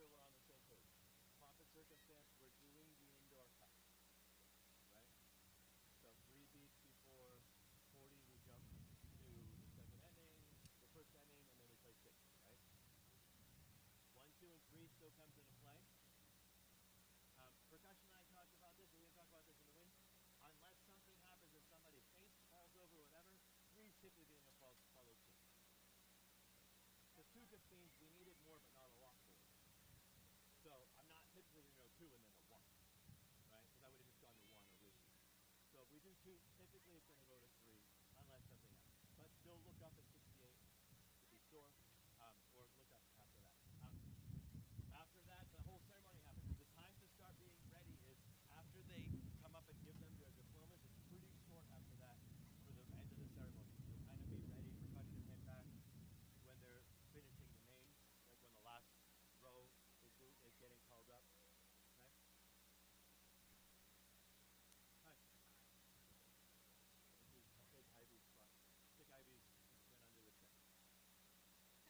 sure we're on the same page. Pomp and circumstance, we're doing the indoor cut, right? So 3 beats before 40, we jump to the second ending, the first ending, and then we play 60, right? 1, 2, and 3 still comes into play. Percussion, I talked about this, we're going to talk about this in the wind. Unless something happens and somebody faints, falls over, whatever, 3 is typically being a followed 2. Because 2 just means we needed more but not a lot for it. So I'm not typically going to go 2 and then a 1, right? Because I would have just gone to 1 originally. So if we do 2, typically it's going to go to 3 unless something happens. But still look up at 68 to be sure, or look up after that. After that, the whole ceremony happens. The time to start being ready is after they come up and give them their diplomas. It's pretty short after that for the end of the ceremony. So kind of be ready for cutting the pin back when they're finishing the names, like when the last row is getting called up. Okay? Hi. I'll take Ivy's spot. I think Ivy went under the check.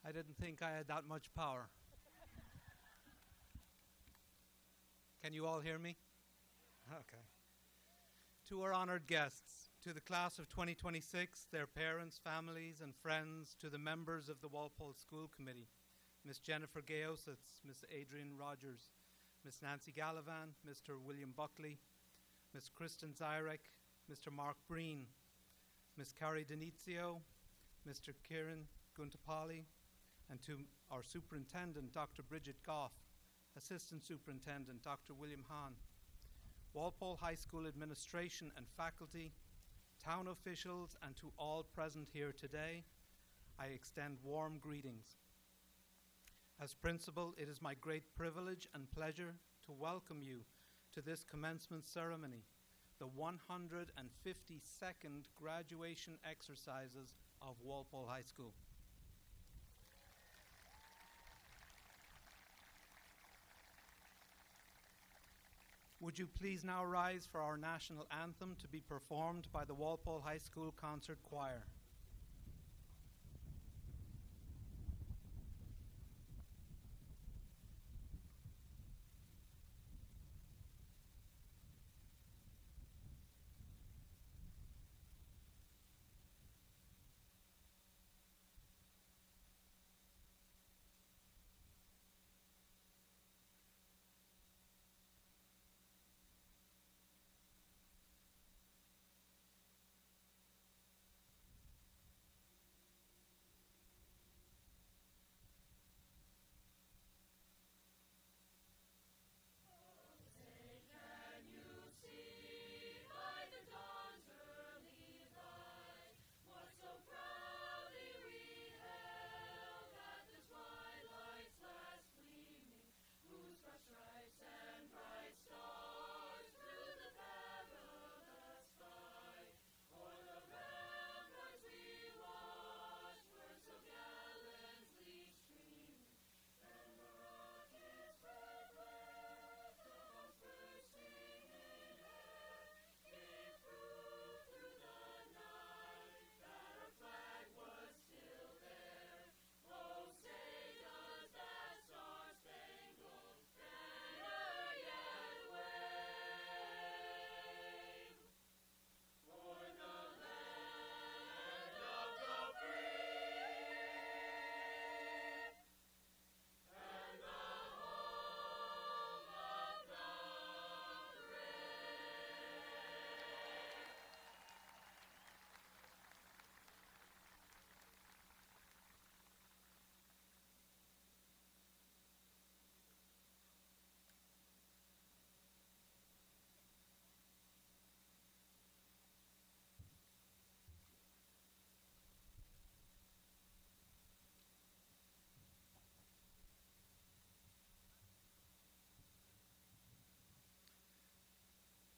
I didn't think I had that much power. Can you all hear me? Okay. To our honored guests, to the class of 2026, their parents, families, and friends, to the members of the Walpole School Committee, Ms. Jennifer Gaositz, Ms. Adrian Rogers, Ms. Nancy Gallivan, Mr. William Buckley, Ms. Kristen Zyrek, Mr. Mark Breen, Ms. Carrie Denizio, Mr. Kieran Guntapali, and to our superintendent, Dr. Bridget Goff, Assistant Superintendent, Dr. William Hahn, Walpole High School administration and faculty, town officials, and to all present here today, I extend warm greetings. As principal, it is my great privilege and pleasure to welcome you to this commencement ceremony, the 152nd graduation exercises of Walpole High School. Would you please now rise for our national anthem to be performed by the Walpole High School Concert Choir.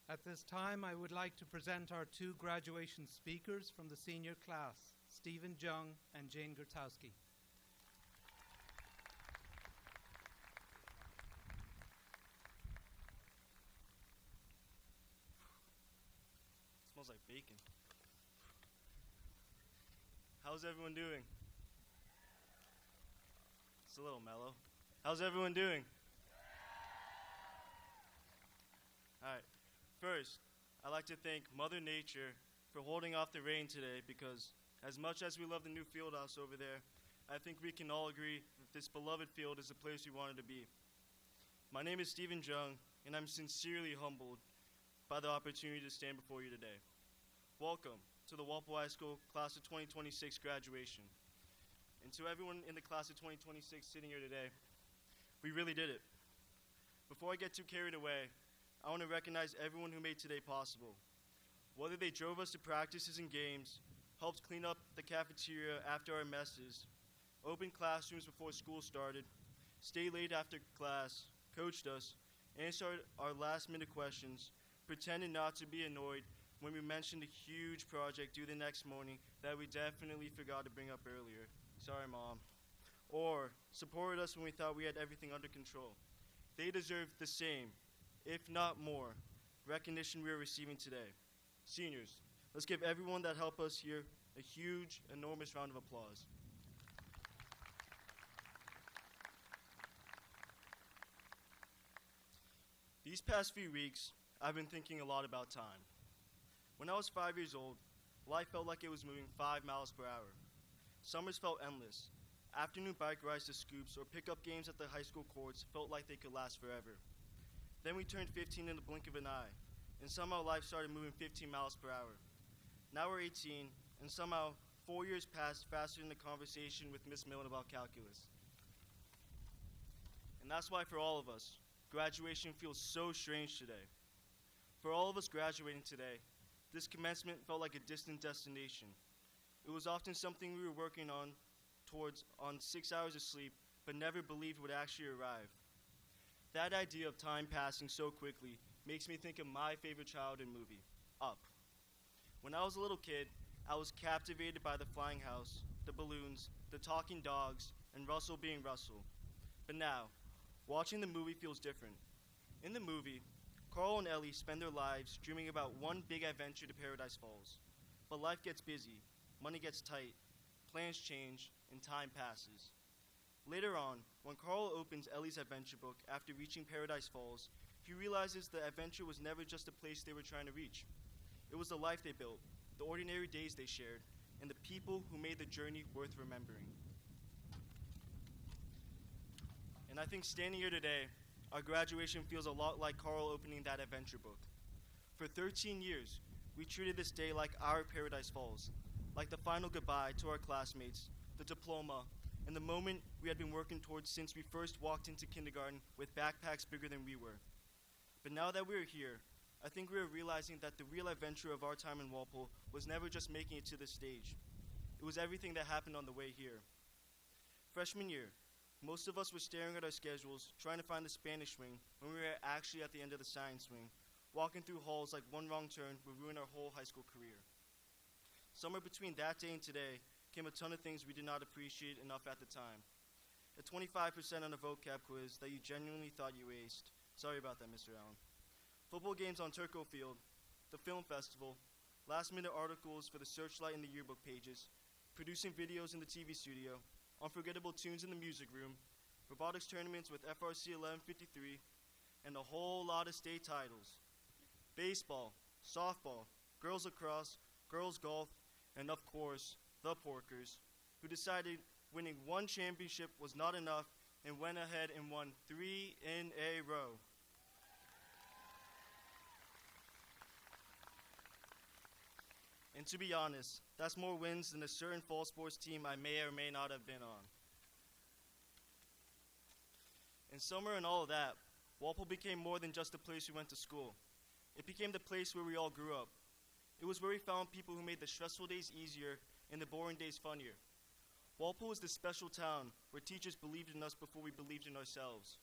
At this time, I would like to present our two graduation speakers from the senior class, Stephen Jung and Jane Gertowski. Smells like bacon. How's everyone doing? It's a little mellow. How's everyone doing? All right. First, I'd like to thank Mother Nature for holding off the rain today, because as much as we love the new field house over there, I think we can all agree that this beloved field is the place we wanted to be. My name is Stephen Jung, and I'm sincerely humbled by the opportunity to stand before you today. Welcome to the Walpole High School Class of 2026 graduation. And to everyone in the Class of 2026 sitting here today, we really did it. Before I get too carried away, I want to recognize everyone who made today possible. Whether they drove us to practices and games, helped clean up the cafeteria after our messes, opened classrooms before school started, stayed late after class, coached us, answered our last-minute questions, pretended not to be annoyed when we mentioned a huge project due the next morning that we definitely forgot to bring up earlier. Sorry, Mom. Or supported us when we thought we had everything under control. They deserve the same, if not more, recognition we are receiving today. Seniors, let's give everyone that helped us here a huge, enormous round of applause. These past few weeks, I've been thinking a lot about time. When I was 5 years old, life felt like it was moving 5 miles per hour. Summers felt endless. Afternoon bike rides to scoops or pickup games at the high school courts felt like they could last forever. Then we turned 15 in the blink of an eye, and somehow life started moving 15 miles per hour. Now we're 18, and somehow 4 years passed faster than the conversation with Miss Millen about calculus. And that's why for all of us, graduation feels so strange today. For all of us graduating today, this commencement felt like a distant destination. It was often something we were working on towards on 6 hours of sleep, but never believed would actually arrive. That idea of time passing so quickly makes me think of my favorite childhood movie, Up. When I was a little kid, I was captivated by the flying house, the balloons, the talking dogs, and Russell being Russell. But now, watching the movie feels different. In the movie, Carl and Ellie spend their lives dreaming about one big adventure to Paradise Falls. But life gets busy, money gets tight, plans change, and time passes. Later on, when Carl opens Ellie's adventure book after reaching Paradise Falls, he realizes the adventure was never just a place they were trying to reach. It was the life they built, the ordinary days they shared, and the people who made the journey worth remembering. And I think standing here today, our graduation feels a lot like Carl opening that adventure book. For 13 years, we treated this day like our Paradise Falls, like the final goodbye to our classmates, the diploma, and the moment we had been working towards since we first walked into kindergarten with backpacks bigger than we were. But now that we're here, I think we are realizing that the real adventure of our time in Walpole was never just making it to this stage. It was everything that happened on the way here. Freshman year, most of us were staring at our schedules, trying to find the Spanish swing when we were actually at the end of the science swing, walking through halls like one wrong turn would ruin our whole high school career. Somewhere between that day and today came a ton of things we did not appreciate enough at the time. A 25% on a vocab quiz that you genuinely thought you aced. Sorry about that, Mr. Allen. Football games on Turco Field, the film festival, last-minute articles for the Searchlight in the yearbook pages, producing videos in the TV studio, unforgettable tunes in the music room, robotics tournaments with FRC 1153, and a whole lot of state titles. Baseball, softball, girls lacrosse, girls golf, and of course, the Porkers, who decided winning one championship was not enough and went ahead and won 3 in a row. And to be honest, that's more wins than a certain fall sports team I may or may not have been on. And somewhere in all of that, Walpole became more than just a place we went to school. It became the place where we all grew up. It was where we found people who made the stressful days easier and the boring days funnier. Walpole was the special town where teachers believed in us before we believed in ourselves,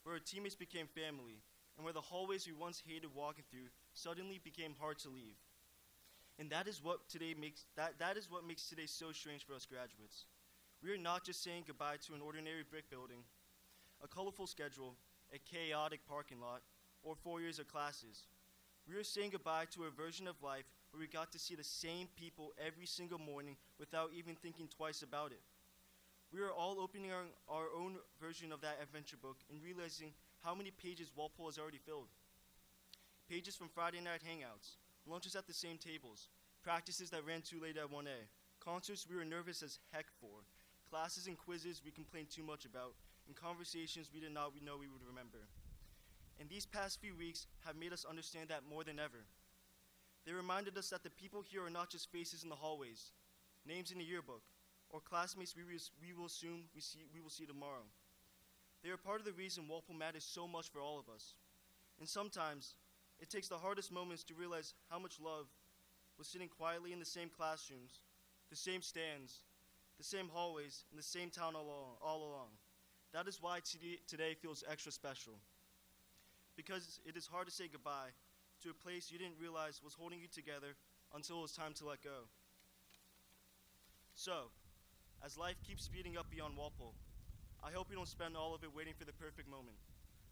where our teammates became family, and where the hallways we once hated walking through suddenly became hard to leave. And that is what makes today so strange for us graduates. We are not just saying goodbye to an ordinary brick building, a colorful schedule, a chaotic parking lot, or 4 years of classes. We are saying goodbye to a version of life where we got to see the same people every single morning without even thinking twice about it. We are all opening our own version of that adventure book and realizing how many pages Walpole has already filled. Pages from Friday night hangouts, lunches at the same tables, practices that ran too late at 1A, concerts we were nervous as heck for, classes and quizzes we complained too much about, and conversations we did not know we would remember. And these past few weeks have made us understand that more than ever. They reminded us that the people here are not just faces in the hallways, names in the yearbook, or classmates we will assume we will see tomorrow. They are part of the reason Walpole matters so much for all of us. And sometimes, it takes the hardest moments to realize how much love was sitting quietly in the same classrooms, the same stands, the same hallways, and the same town all along. That is why today feels extra special. Because it is hard to say goodbye to a place you didn't realize was holding you together until it was time to let go. So, as life keeps speeding up beyond Walpole, I hope we don't spend all of it waiting for the perfect moment.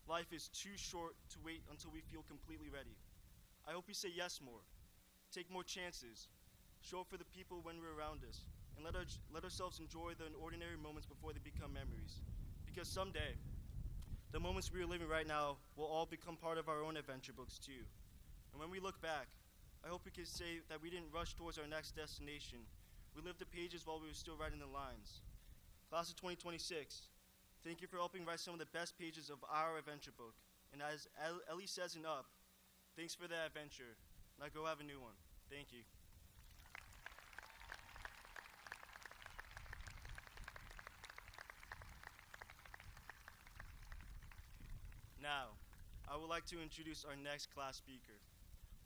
Life is too short to wait until we feel completely ready. I hope we say yes more, take more chances, show up for the people when we're around us, and let ourselves enjoy the ordinary moments before they become memories. Because someday, The moments we are living right now will all become part of our own adventure books too. And when we look back, I hope we can say that we didn't rush towards our next destination. We lived the pages while we were still writing the lines. Class of 2026, thank you for helping write some of the best pages of our adventure book. And as Ellie says in Up, thanks for that adventure. Now go have a new one. Thank you. Now, I would like to introduce our next class speaker,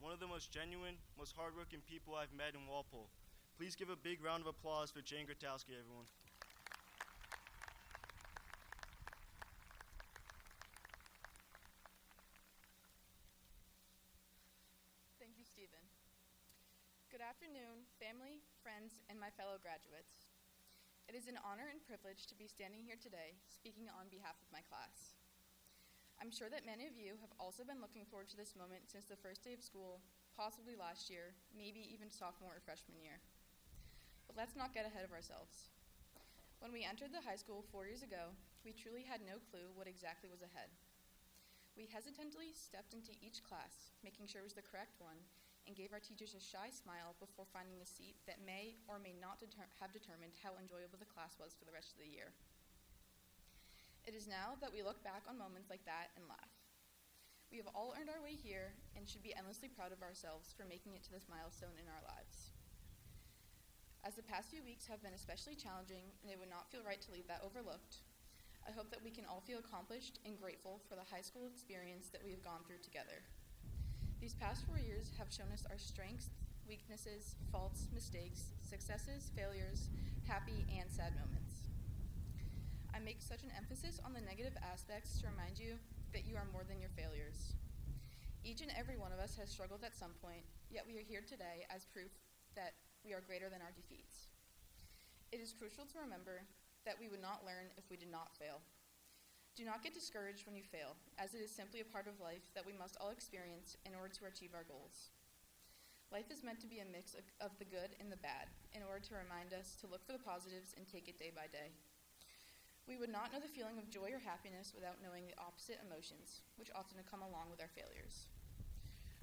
one of the most genuine, most hardworking people I've met in Walpole. Please give a big round of applause for Jane Grotowski, everyone. Thank you, Stephen. Good afternoon, family, friends, and my fellow graduates. It is an honor and privilege to be standing here today, speaking on behalf of my class. I'm sure that many of you have also been looking forward to this moment since the first day of school, possibly last year, maybe even sophomore or freshman year. But let's not get ahead of ourselves. When we entered the high school 4 years ago, we truly had no clue what exactly was ahead. We hesitantly stepped into each class, making sure it was the correct one, and gave our teachers a shy smile before finding a seat that may or may not have determined how enjoyable the class was for the rest of the year. It is now that we look back on moments like that and laugh. We have all earned our way here and should be endlessly proud of ourselves for making it to this milestone in our lives. As the past few weeks have been especially challenging and it would not feel right to leave that overlooked, I hope that we can all feel accomplished and grateful for the high school experience that we have gone through together. These past 4 years have shown us our strengths, weaknesses, faults, mistakes, successes, failures, happy and sad moments. I make such an emphasis on the negative aspects to remind you that you are more than your failures. Each and every one of us has struggled at some point, yet we are here today as proof that we are greater than our defeats. It is crucial to remember that we would not learn if we did not fail. Do not get discouraged when you fail, as it is simply a part of life that we must all experience in order to achieve our goals. Life is meant to be a mix of the good and the bad in order to remind us to look for the positives and take it day by day. We would not know the feeling of joy or happiness without knowing the opposite emotions, which often come along with our failures.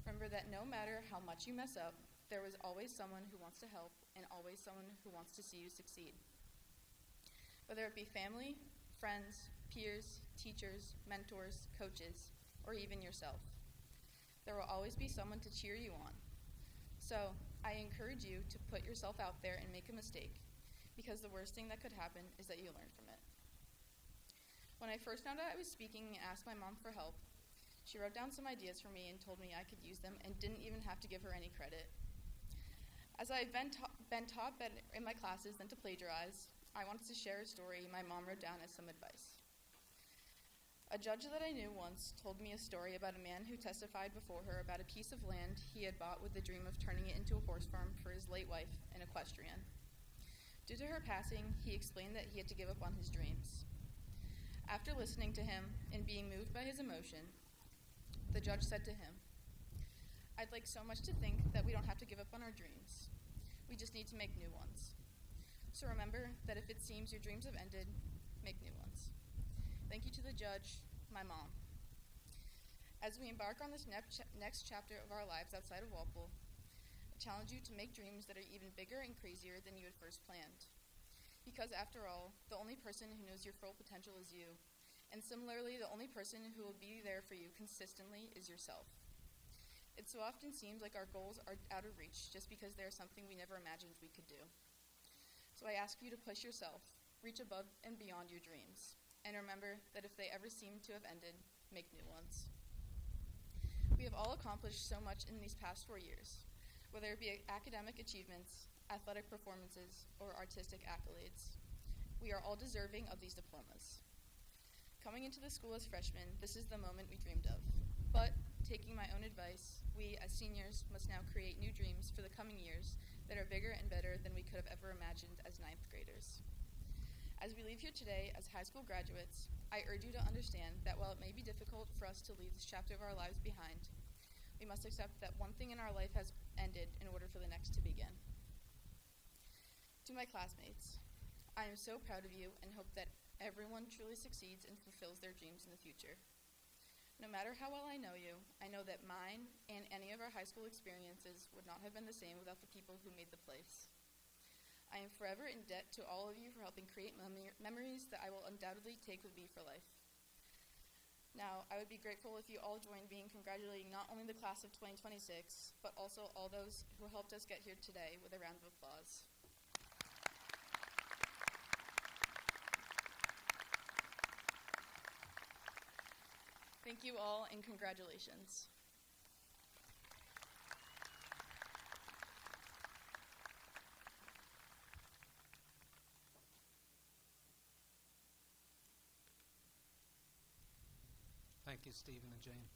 Remember that no matter how much you mess up, there is always someone who wants to help and always someone who wants to see you succeed. Whether it be family, friends, peers, teachers, mentors, coaches, or even yourself, there will always be someone to cheer you on. So, I encourage you to put yourself out there and make a mistake, because the worst thing that could happen is that you learn from it. When I first found out I was speaking and asked my mom for help, she wrote down some ideas for me and told me I could use them and didn't even have to give her any credit. As I've been taught better in my classes than to plagiarize, I wanted to share a story my mom wrote down as some advice. A judge that I knew once told me a story about a man who testified before her about a piece of land he had bought with the dream of turning it into a horse farm for his late wife, an equestrian. Due to her passing, he explained that he had to give up on his dreams. After listening to him and being moved by his emotion, the judge said to him, "I'd like so much to think that we don't have to give up on our dreams. We just need to make new ones. So remember that if it seems your dreams have ended, make new ones." Thank you to the judge, my mom. As we embark on this next chapter of our lives outside of Walpole, I challenge you to make dreams that are even bigger and crazier than you had first planned. Because after all, the only person who knows your full potential is you. And similarly, the only person who will be there for you consistently is yourself. It so often seems like our goals are out of reach just because they are something we never imagined we could do. So I ask you to push yourself, reach above and beyond your dreams, and remember that if they ever seem to have ended, make new ones. We have all accomplished so much in these past 4 years, whether it be academic achievements, athletic performances, or artistic accolades. We are all deserving of these diplomas. Coming into the school as freshmen, this is the moment we dreamed of. But, taking my own advice, we as seniors must now create new dreams for the coming years that are bigger and better than we could have ever imagined as 9th graders. As we leave here today as high school graduates, I urge you to understand that while it may be difficult for us to leave this chapter of our lives behind, we must accept that one thing in our life has ended in order for the next to begin. To my classmates, I am so proud of you and hope that Everyone truly succeeds and fulfills their dreams in the future. No matter how well I know you, I know that mine and any of our high school experiences would not have been the same without the people who made the place. I am forever in debt to all of you for helping create memories that I will undoubtedly take with me for life. Now, I would be grateful if you all joined me in congratulating not only the class of 2026, but also all those who helped us get here today with a round of applause. Thank you all, and congratulations. Thank you, Stephen and Jane.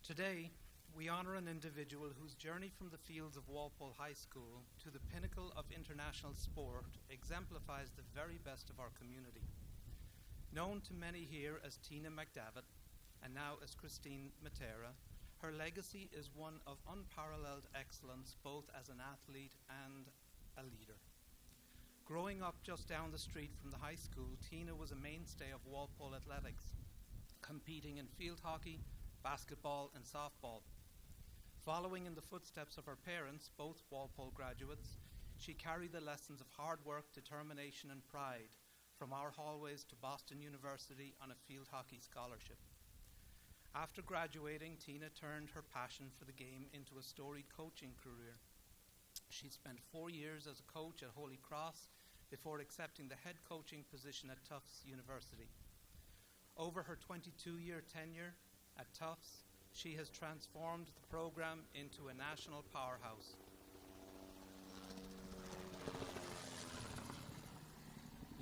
Today, we honor an individual whose journey from the fields of Walpole High School to the pinnacle of international sport exemplifies the very best of our community. Known to many here as Tina McDavitt, and now as Christine Matera, her legacy is one of unparalleled excellence both as an athlete and a leader. Growing up just down the street from the high school, Tina was a mainstay of Walpole athletics, competing in field hockey, basketball, and softball. Following in the footsteps of her parents, both Walpole graduates, she carried the lessons of hard work, determination, and pride from our hallways to Boston University on a field hockey scholarship. After graduating, Tina turned her passion for the game into a storied coaching career. She spent 4 years as a coach at Holy Cross before accepting the head coaching position at Tufts University. Over her 22-year tenure at Tufts, she has transformed the program into a national powerhouse.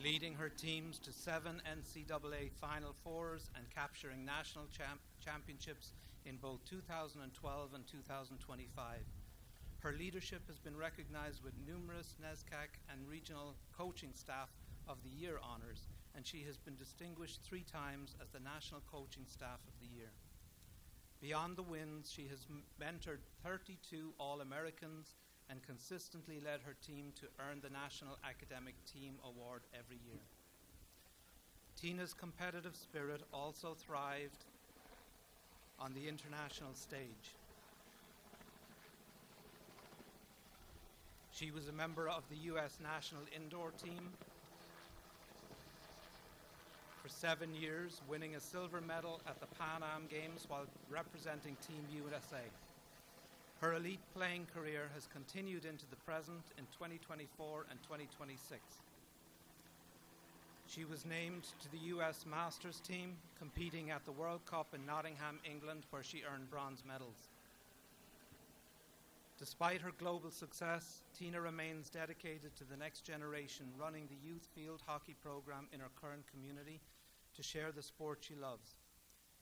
Leading her teams to 7 NCAA Final Fours and capturing national championships in both 2012 and 2025. Her leadership has been recognized with numerous NESCAC and regional coaching staff of the year honors, and she has been distinguished 3 times as the National Coaching Staff of the Year. Beyond the wins, she has mentored 32 All-Americans and consistently led her team to earn the National Academic Team Award every year. Tina's competitive spirit also thrived on the international stage. She was a member of the U.S. national indoor team for 7 years, winning a silver medal at the Pan Am Games while representing Team USA. Her elite playing career has continued into the present in 2024 and 2026. She was named to the U.S. Masters team, competing at the World Cup in Nottingham, England, where she earned bronze medals. Despite her global success, Tina remains dedicated to the next generation, running the youth field hockey program in her current community to share the sport she loves.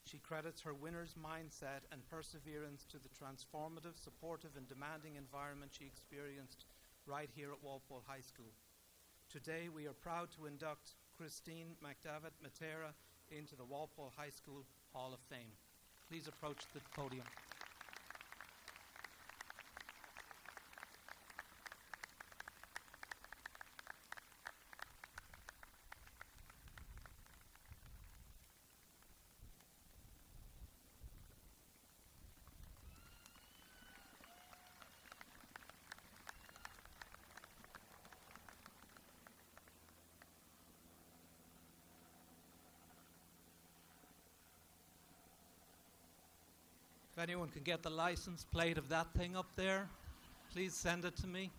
She credits her winner's mindset and perseverance to the transformative, supportive, and demanding environment she experienced right here at Walpole High School. Today, we are proud to induct Christine McDavitt Matera into the Walpole High School Hall of Fame. Please approach the podium. If anyone can get the license plate of that thing up there, please send it to me.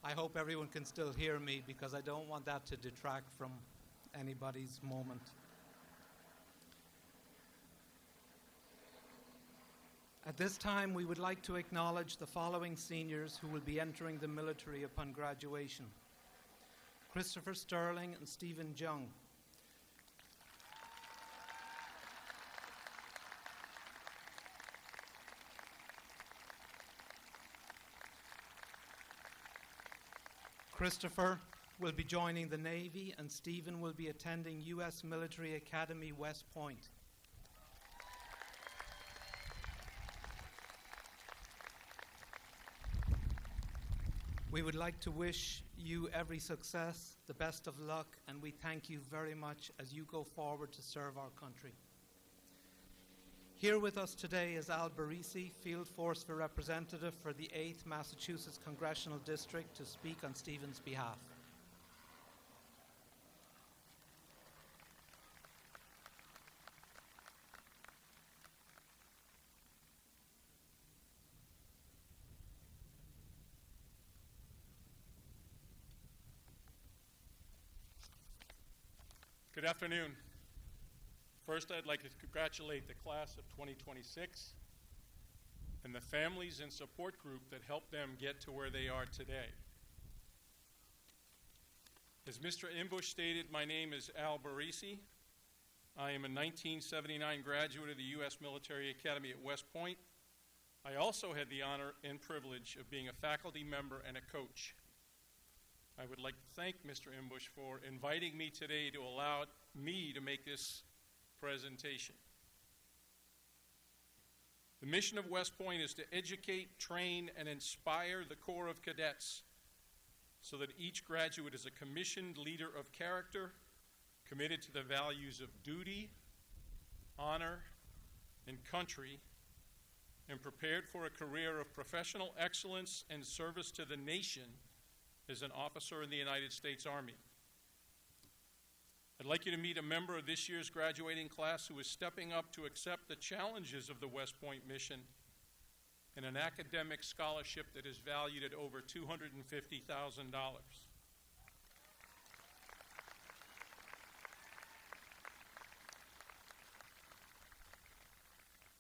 I hope everyone can still hear me because I don't want that to detract from anybody's moment. At this time, we would like to acknowledge the following seniors who will be entering the military upon graduation: Christopher Sterling and Stephen Jung. Christopher will be joining the Navy, and Stephen will be attending U.S. Military Academy, West Point. We would like to wish you every success, the best of luck, and we thank you very much as you go forward to serve our country. Here with us today is Al Barisi, Field Force Representative for the 8th Massachusetts Congressional District, to speak on Stephen's behalf. Good afternoon. First, I'd like to congratulate the class of 2026 and the families and support group that helped them get to where they are today. As Mr. Imbush stated, my name is Al Barisi. I am a 1979 graduate of the U.S. Military Academy at West Point. I also had the honor and privilege of being a faculty member and a coach. I would like to thank Mr. Imbush for inviting me today to allow me to make this presentation. The mission of West Point is to educate, train, and inspire the Corps of Cadets so that each graduate is a commissioned leader of character, committed to the values of duty, honor, and country, and prepared for a career of professional excellence and service to the nation as an officer in the United States Army. I'd like you to meet a member of this year's graduating class who is stepping up to accept the challenges of the West Point mission and an academic scholarship that is valued at over $250,000.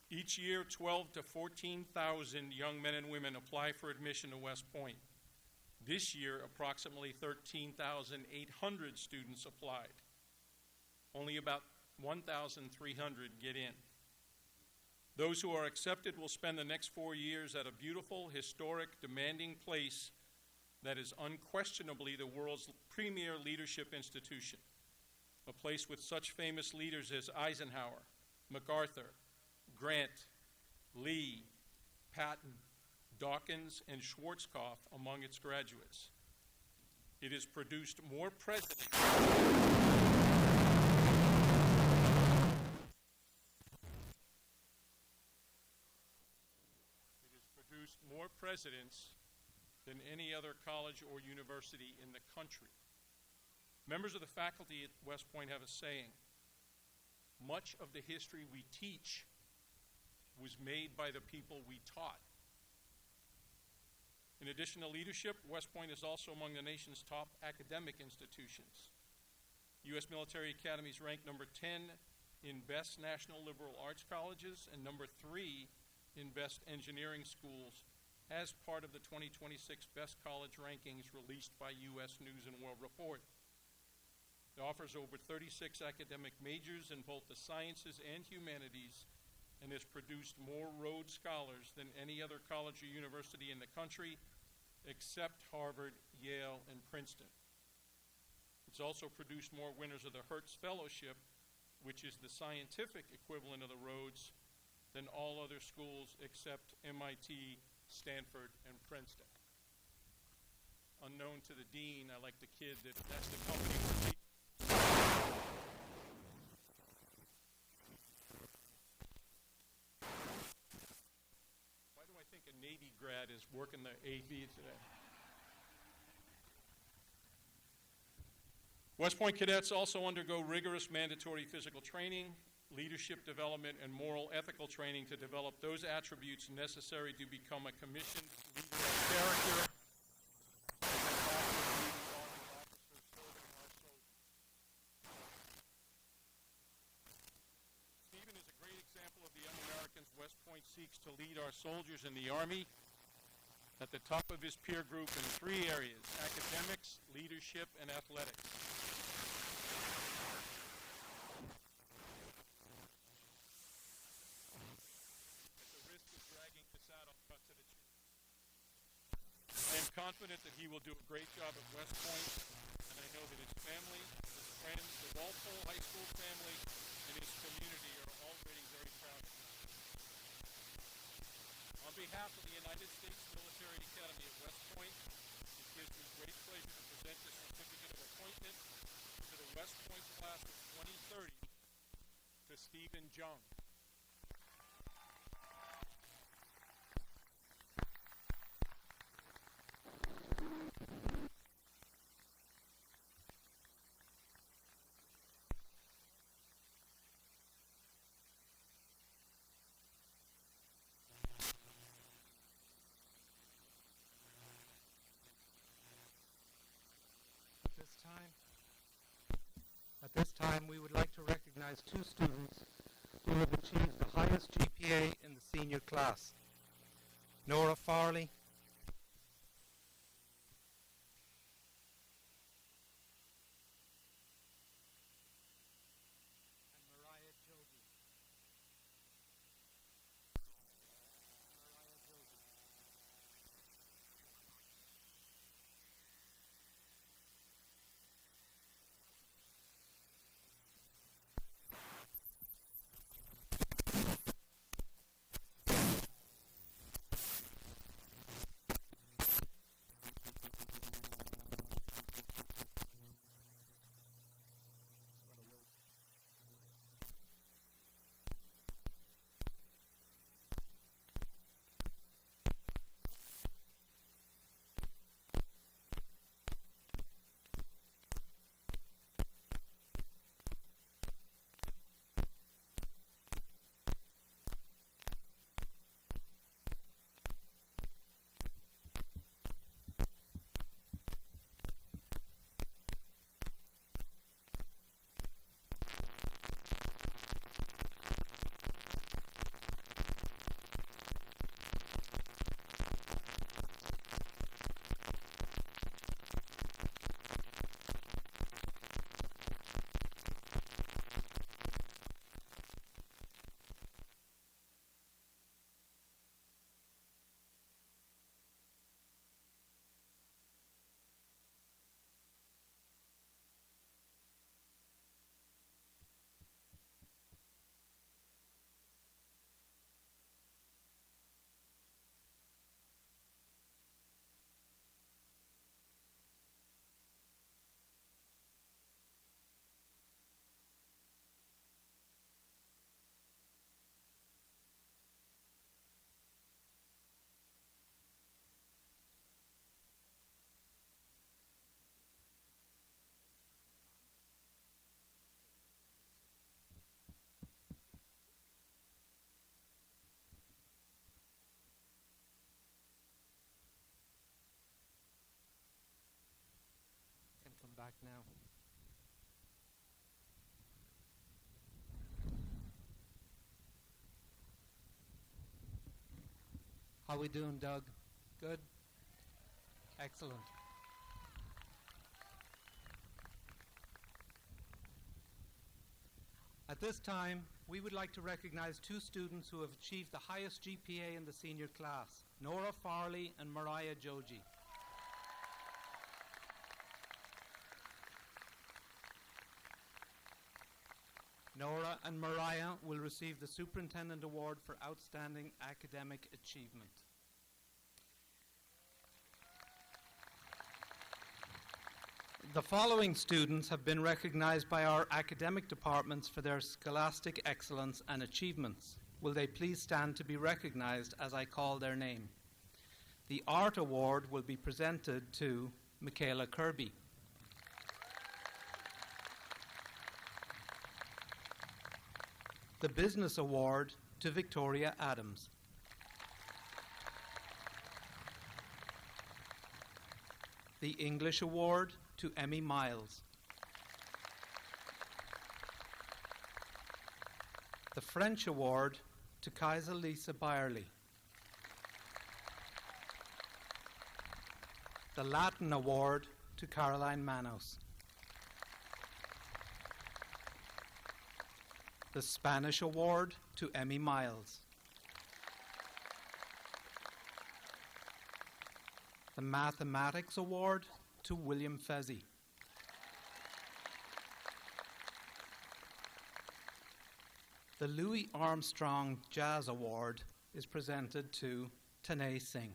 Each year, 12,000 to 14,000 young men and women apply for admission to West Point. This year, approximately 13,800 students applied. Only about 1,300 get in. Those who are accepted will spend the next 4 years at a beautiful, historic, demanding place that is unquestionably the world's premier leadership institution, a place with such famous leaders as Eisenhower, MacArthur, Grant, Lee, Patton, Dawkins, and Schwarzkopf among its graduates. It has produced more presidents. Than any other college or university in the country. Members of the faculty at West Point have a saying: much of the history we teach was made by the people we taught. In addition to leadership, West Point is also among the nation's top academic institutions. U.S. Military Academy is ranked number 10 in best national liberal arts colleges and number 3 in best engineering schools as part of the 2026 Best College Rankings released by U.S. News & World Report. It offers over 36 academic majors in both the sciences and humanities and has produced more Rhodes Scholars than any other college or university in the country except Harvard, Yale, and Princeton. It's also produced more winners of the Hertz Fellowship, which is the scientific equivalent of the Rhodes, than all other schools except MIT, Stanford, and Princeton. Unknown to the dean, I like to kid that that's the company where why do I think a Navy grad is working the AV today? West Point cadets also undergo rigorous mandatory physical training, leadership development, and moral ethical training to develop those attributes necessary to become a commissioned leader of character. Stephen is a great example of the young Americans West Point seeks to lead our soldiers in the Army at the top of his peer group in 3 areas: academics, leadership, and athletics. I am confident that he will do a great job at West Point, and I know that his family, his friends, the Walpole High School family, and his community are already very proud of him. On behalf of the United States Military Academy at West Point, the gives me great pleasure to present the certificate of appointment to the West Point class of 2030 to Stephen Jung. At this time, we would like to recognize two students who have achieved the highest GPA in the senior class. Nora Farley and Mariah Joby. Can come back now. How we doing, Doug? Good? Excellent. At this time, we would like to recognize two students who have achieved the highest GPA in the senior class, Nora Farley and Mariah Joji. Nora and Mariah will receive the Superintendent Award for Outstanding Academic Achievement. The following students have been recognized by our academic departments for their scholastic excellence and achievements. Will they please stand to be recognized as I call their name? The Art Award will be presented to Michaela Kirby. The Business Award to Victoria Adams. The English Award to Emmy Miles. The French Award to Kaisa Lisa Byerly. The Latin Award to Caroline Manos. The Spanish Award to Emmy Miles. The Mathematics Award to William Fezzi. The Louis Armstrong Jazz Award is presented to Tanay Singh.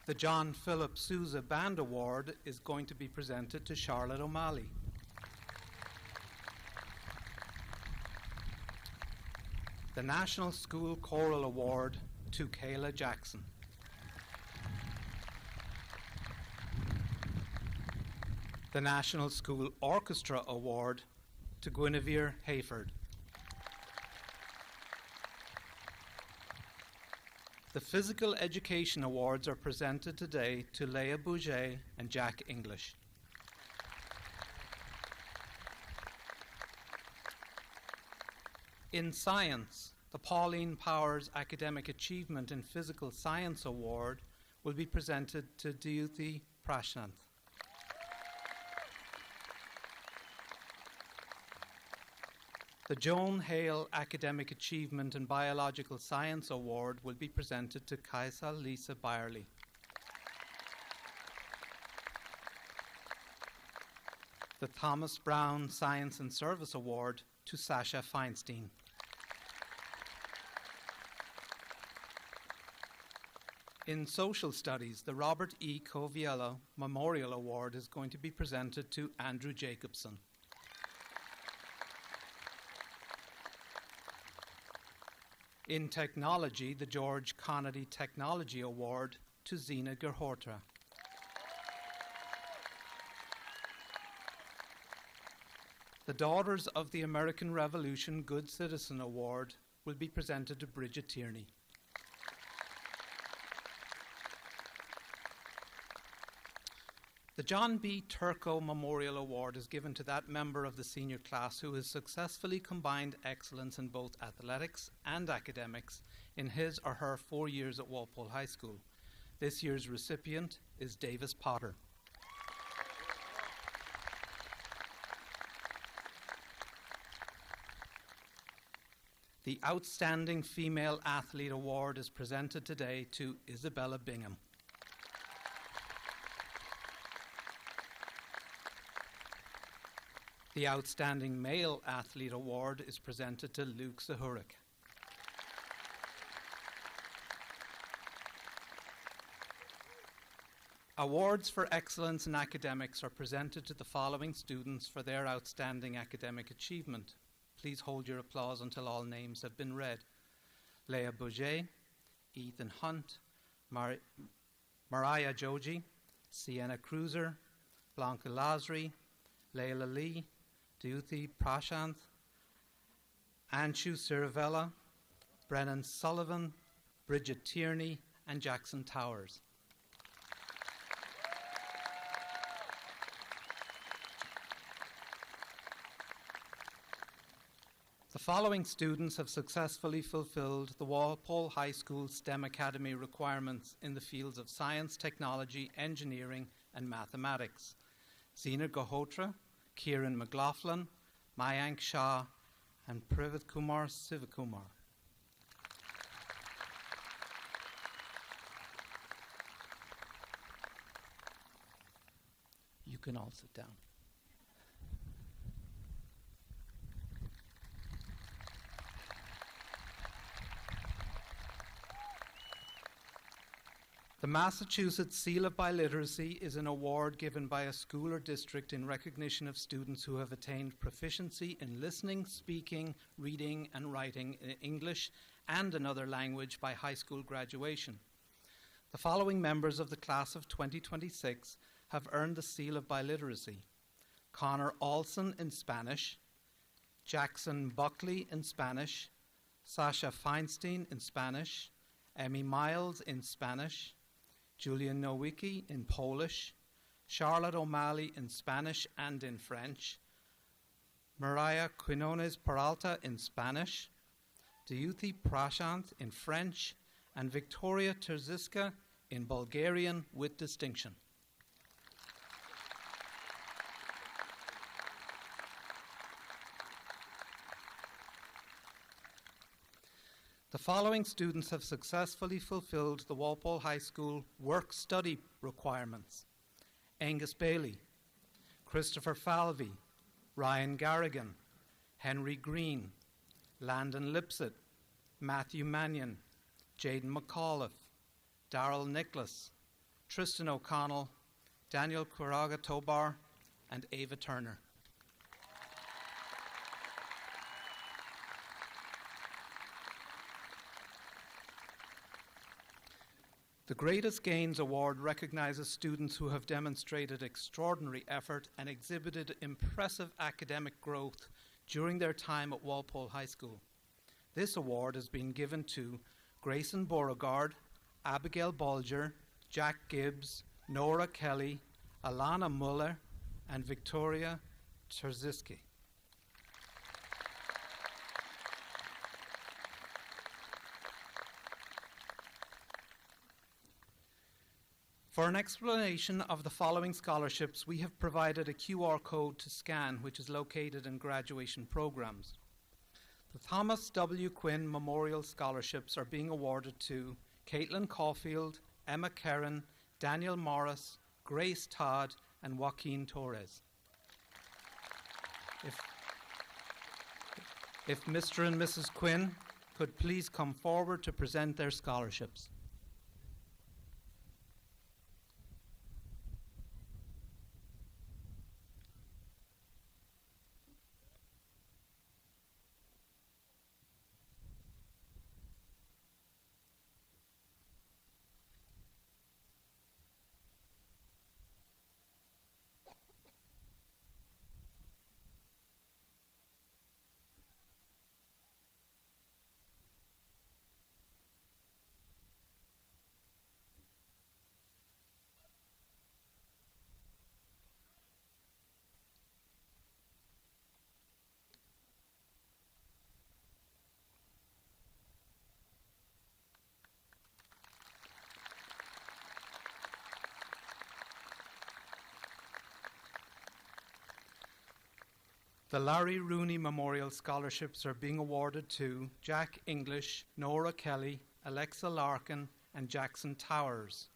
The John Philip Sousa Band Award is going to be presented to Charlotte O'Malley. The National School Choral Award to Kayla Jackson. The National School Orchestra Award to Guinevere Hayford. The Physical Education Awards are presented today to Leah Bouget and Jack English. In science, the Pauline Powers Academic Achievement in Physical Science Award will be presented to Diyuthi Prashanth. The Joan Hale Academic Achievement in Biological Science Award will be presented to Kaisa Lisa Byerly. The Thomas Brown Science and Service Award to Sasha Feinstein. In social studies, the Robert E. Coviello Memorial Award is going to be presented to Andrew Jacobson. In technology, the George Conady Technology Award to Zina Gerhortra. The Daughters of the American Revolution Good Citizen Award will be presented to Bridget Tierney. The John B. Turco Memorial Award is given to that member of the senior class who has successfully combined excellence in both athletics and academics in his or her 4 years at Walpole High School. This year's recipient is Davis Potter. The Outstanding Female Athlete Award is presented today to Isabella Bingham. The Outstanding Male Athlete Award is presented to Luke Zahurik. Awards for excellence in academics are presented to the following students for their outstanding academic achievement. Please hold your applause until all names have been read. Leah Bouget, Ethan Hunt, Mariah Joji, Sienna Cruiser, Blanca Lasry, Leila Lee, Diyuthi Prashanth, Anshu Siravella, Brennan Sullivan, Bridget Tierney, and Jackson Towers. The following students have successfully fulfilled the Walpole High School STEM Academy requirements in the fields of science, technology, engineering, and mathematics. Zina Gahotra, Kieran McLaughlin, Mayank Shah, and Privat Kumar Sivakumar. You can all sit down. The Massachusetts Seal of Biliteracy is an award given by a school or district in recognition of students who have attained proficiency in listening, speaking, reading, and writing in English and another language by high school graduation. The following members of the class of 2026 have earned the Seal of Biliteracy: Connor Olson in Spanish, Jackson Buckley in Spanish, Sasha Feinstein in Spanish, Emmy Miles in Spanish, Julian Nowicki in Polish, Charlotte O'Malley in Spanish and in French, Mariah Quinones Peralta in Spanish, Diyuthi Prashanth in French, and Victoria Terziska in Bulgarian with distinction. The following students have successfully fulfilled the Walpole High School work-study requirements: Angus Bailey, Christopher Falvey, Ryan Garrigan, Henry Green, Landon Lipsett, Matthew Mannion, Jaden McAuliffe, Darrell Nicholas, Tristan O'Connell, Daniel Quiraga Tobar, and Ava Turner. The Greatest Gains Award recognizes students who have demonstrated extraordinary effort and exhibited impressive academic growth during their time at Walpole High School. This award has been given to Grayson Beauregard, Abigail Bulger, Jack Gibbs, Nora Kelly, Alana Muller, and Victoria Terziski. For an explanation of the following scholarships, we have provided a QR code to scan, which is located in graduation programs. The Thomas W. Quinn Memorial Scholarships are being awarded to Caitlin Caulfield, Emma Kerrin, Daniel Morris, Grace Todd, and Joaquin Torres. If Mr. and Mrs. Quinn could please come forward to present their scholarships. The Larry Rooney Memorial Scholarships are being awarded to Jack English, Nora Kelly, Alexa Larkin, and Jackson Towers.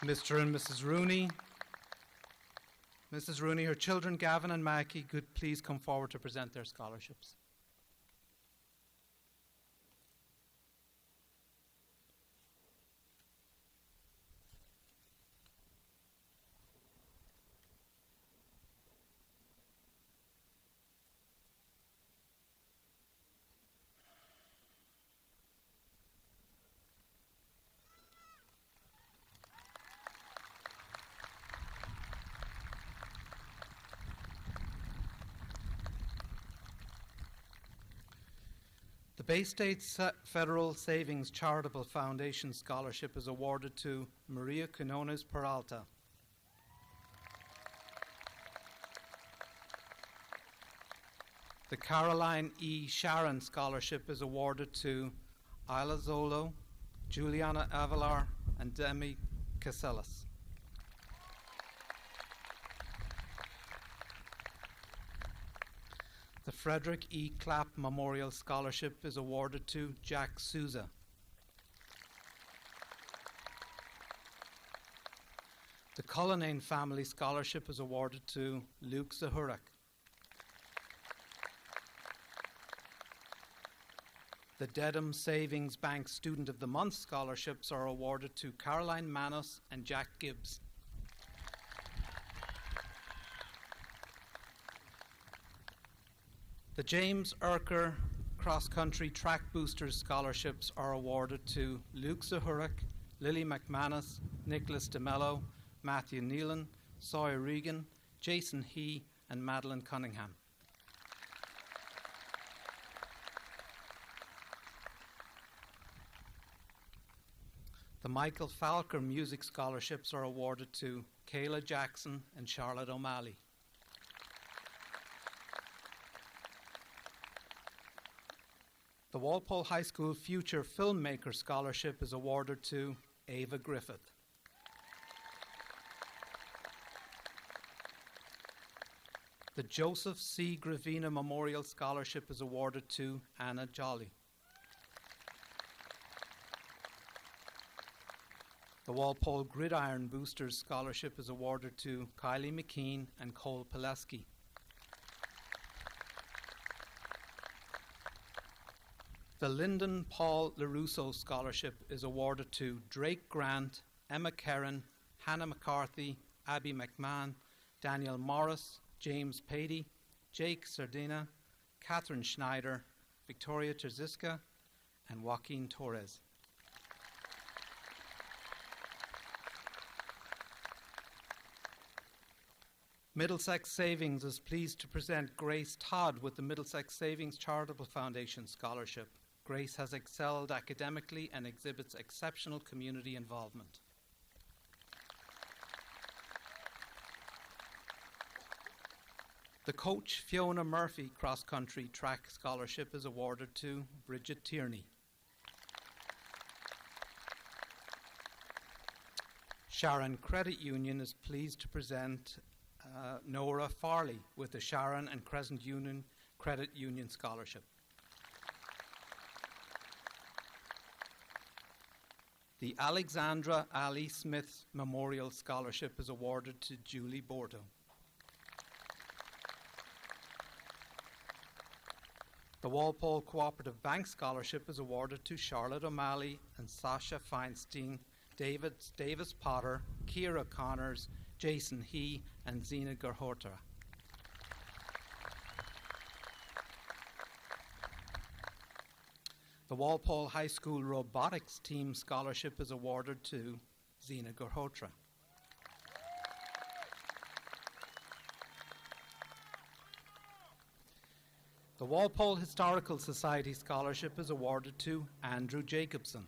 Mr. and Mrs. Rooney. Mrs. Rooney, her children Gavin and Mackie could please come forward to present their scholarships. The Bay State Federal Savings Charitable Foundation Scholarship is awarded to Maria Quinones Peralta. The Caroline E. Sharon Scholarship is awarded to Isla Zolo, Juliana Avalar, and Demi Casellas. The Frederick E. Clapp Memorial Scholarship is awarded to Jack Souza. The Cullinane Family Scholarship is awarded to Luke Zahurak. The Dedham Savings Bank Student of the Month Scholarships are awarded to Caroline Manos and Jack Gibbs. The James Urker Cross Country Track Boosters Scholarships are awarded to Luke Zahurak, Lily McManus, Nicholas DeMello, Matthew Nealon, Sawyer Regan, Jason He, and Madeline Cunningham. The Michael Falker Music Scholarships are awarded to Kayla Jackson and Charlotte O'Malley. The Walpole High School Future Filmmaker Scholarship is awarded to Ava Griffith. The Joseph C. Gravina Memorial Scholarship is awarded to Anna Jolly. The Walpole Gridiron Boosters Scholarship is awarded to Kylie McKean and Cole Pileski. The Lyndon Paul LaRusso Scholarship is awarded to Drake Grant, Emma Kerrin, Hannah McCarthy, Abby McMahon, Daniel Morris, James Patey, Jake Sardina, Catherine Schneider, Victoria Terziska, and Joaquin Torres. Middlesex Savings is pleased to present Grace Todd with the Middlesex Savings Charitable Foundation Scholarship. Grace has excelled academically and exhibits exceptional community involvement. The Coach Fiona Murphy Cross Country Track Scholarship is awarded to Bridget Tierney. Sharon Credit Union is pleased to present Nora Farley with the Sharon and Crescent Union Credit Union Scholarship. The Alexandra Ali Smith Memorial Scholarship is awarded to Julie Borto. The Walpole Cooperative Bank Scholarship is awarded to Charlotte O'Malley and Sasha Feinstein, Davis Potter, Kira Connors, Jason He, and Zina Gerhorta. The Walpole High School Robotics Team Scholarship is awarded to Zina Gerhorta. The Walpole Historical Society Scholarship is awarded to Andrew Jacobson.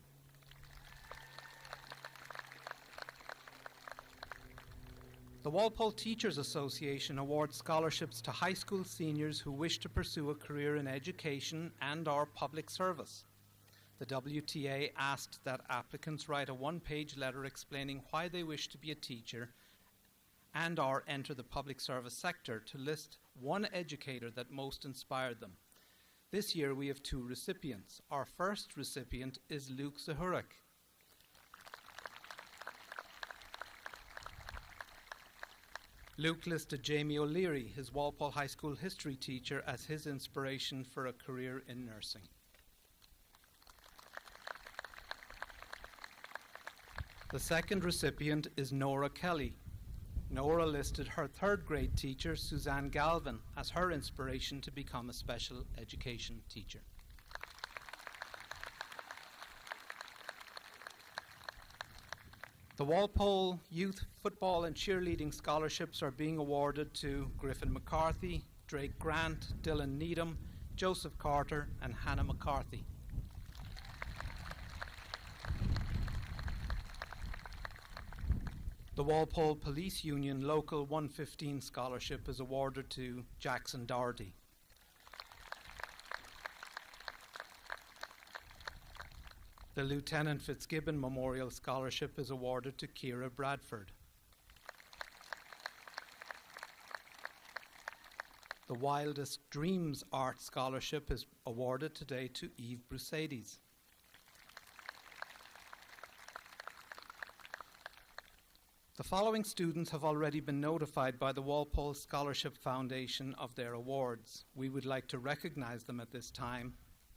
The Walpole Teachers Association awards scholarships to high school seniors who wish to pursue a career in education and/or public service. The WTA asked that applicants write a one-page letter explaining why they wish to be a teacher and/or enter the public service sector to list one educator that most inspired them. This year we have 2 recipients. Our first recipient is Luke Zahurik. Luke listed Jamie O'Leary, his Walpole High School history teacher, as his inspiration for a career in nursing. The second recipient is Nora Kelly. Nora listed her 3rd grade teacher, Suzanne Galvin, as her inspiration to become a special education teacher. The Walpole Youth Football and Cheerleading Scholarships are being awarded to Griffin McCarthy, Drake Grant, Dylan Needham, Joseph Carter, and Hannah McCarthy. The Walpole Police Union Local 115 Scholarship is awarded to Jackson Doherty. The Lieutenant Fitzgibbon Memorial Scholarship is awarded to Kira Bradford. The Wildest Dreams Art Scholarship is awarded today to Eve Brusades. The following students have already been notified by the Walpole Scholarship Foundation of their awards. We would like to recognize them at this time.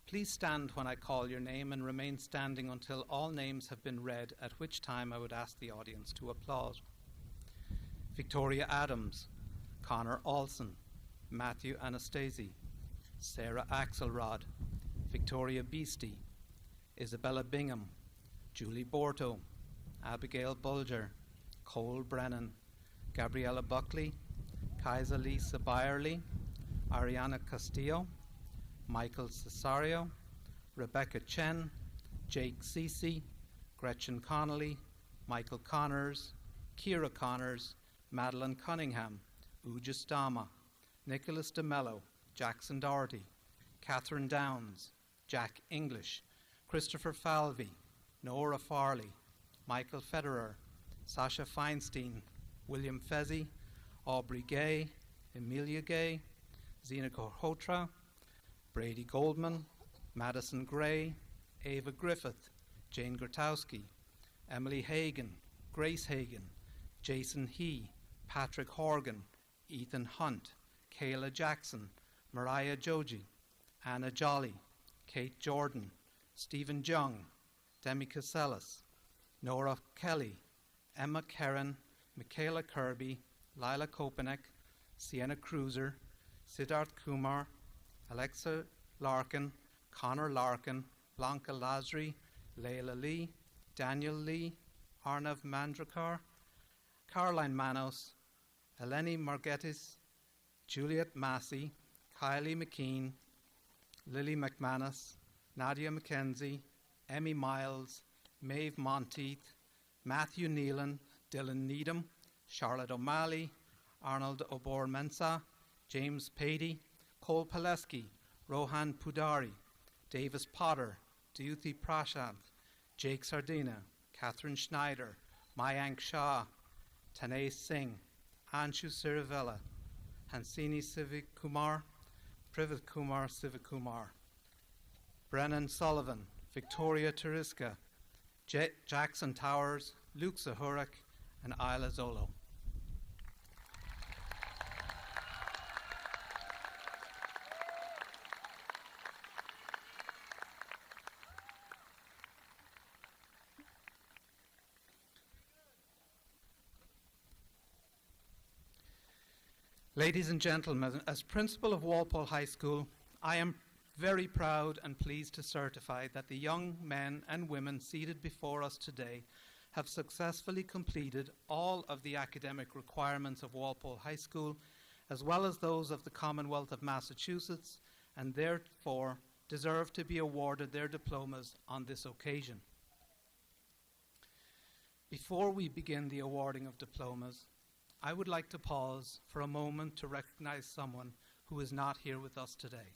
Please stand when I call your name and remain standing until all names have been read, at which time I would ask the audience to applaud. Victoria Adams, Connor Olson, Matthew Anastasi, Sarah Axelrod, Victoria Beastie, Isabella Bingham, Julie Borto, Abigail Bulger, Cole Brennan, Gabriella Buckley, Kaisa Lisa Byerly, Ariana Castillo, Michael Cesario, Rebecca Chen, Jake Cece, Gretchen Connolly, Michael Connors, Kira Connors, Madeline Cunningham, Uja Stama, Nicholas DeMello, Jackson Doherty, Catherine Downs, Jack English, Christopher Falvey, Nora Farley, Michael Federer, Sasha Feinstein, William Fezzi, Aubrey Gay, Emilia Gay, Zina Korhotra, Brady Goldman, Madison Gray, Ava Griffith, Jane Grotowski, Emily Hagan, Grace Hagan, Jason He, Patrick Horgan, Ethan Hunt, Kayla Jackson, Mariah Joji, Anna Jolly, Kate Jordan, Stephen Jung, Demi Casellas, Nora Kelly, Emma Kerrin, Michaela Kirby, Lila Kopanek, Sienna Cruiser, Siddharth Kumar, Alexa Larkin, Connor Larkin, Blanca Lasry, Leila Lee, Daniel Lee, Arnav Mandrakar, Caroline Manos, Eleni Margetis, Juliet Massey, Kylie McKean, Lily McManus, Nadia McKenzie, Emmy Miles, Maeve Monteith, Matthew Neelan, Dylan Needham, Charlotte O'Malley, Arnold Obor-Mensah, James Patey, Cole Pileski, Rohan Pudari, Davis Potter, Duyuthi Prashant, Jake Sardina, Catherine Schneider, Mayank Shah, Tanay Singh, Anshu Siravella, Hansini Sivakumar, Privat Kumar Sivakumar, Brennan Sullivan, Victoria Tariska, Jackson Towers, Luke Zahurik, and Isla Zolo. Ladies and gentlemen, as principal of Walpole High School, I am very proud and pleased to certify that the young men and women seated before us today have successfully completed all of the academic requirements of Walpole High School, as well as those of the Commonwealth of Massachusetts, and therefore deserve to be awarded their diplomas on this occasion. Before we begin the awarding of diplomas, I would like to pause for a moment to recognize someone who is not here with us today.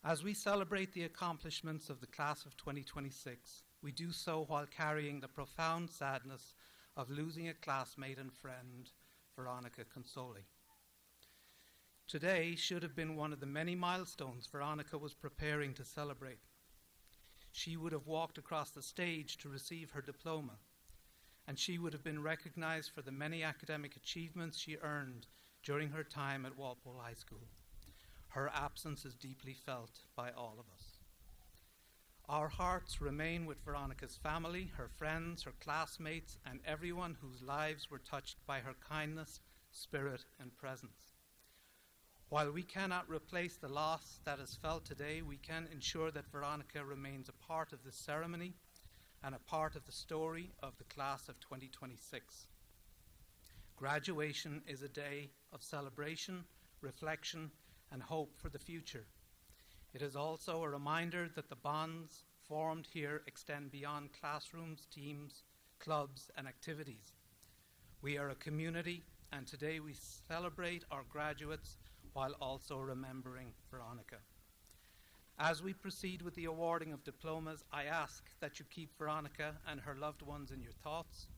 As we celebrate the accomplishments of the class of 2026, we do so while carrying the profound sadness of losing a classmate and friend, Veronica Consoli. Today should have been one of the many milestones Veronica was preparing to celebrate. She would have walked across the stage to receive her diploma, and she would have been recognized for the many academic achievements she earned during her time at Walpole High School. Her absence is deeply felt by all of us. Our hearts remain with Veronica's family, her friends, her classmates, and everyone whose lives were touched by her kindness, spirit, and presence. While we cannot replace the loss that is felt today, we can ensure that Veronica remains a part of this ceremony and a part of the story of the class of 2026. Graduation is a day of celebration, reflection, and hope for the future. It is also a reminder that the bonds formed here extend beyond classrooms, teams, clubs, and activities. We are a community, and today we celebrate our graduates while also remembering Veronica. As we proceed with the awarding of diplomas, I ask that you keep Veronica and her loved ones in your thoughts.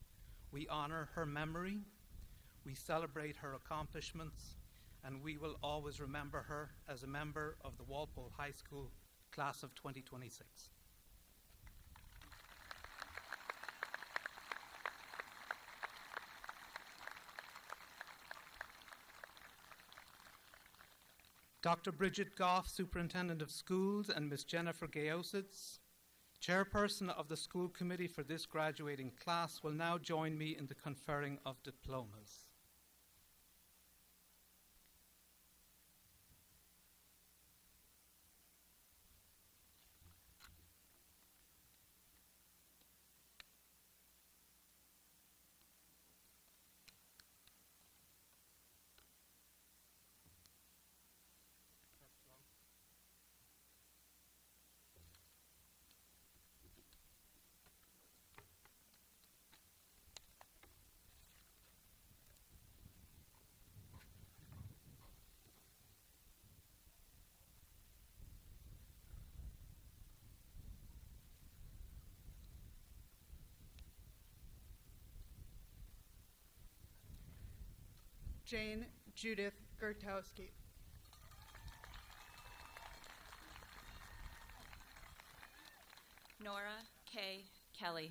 We honor her memory, we celebrate her accomplishments, and we will always remember her as a member of the Walpole High School class of 2026. Dr. Bridget Goff, Superintendent of Schools, and Ms. Jennifer Gaositz, Chairperson of the School Committee for this graduating class, will now join me in the conferring of diplomas. Jane Judith Gertowski. Nora K. Kelly.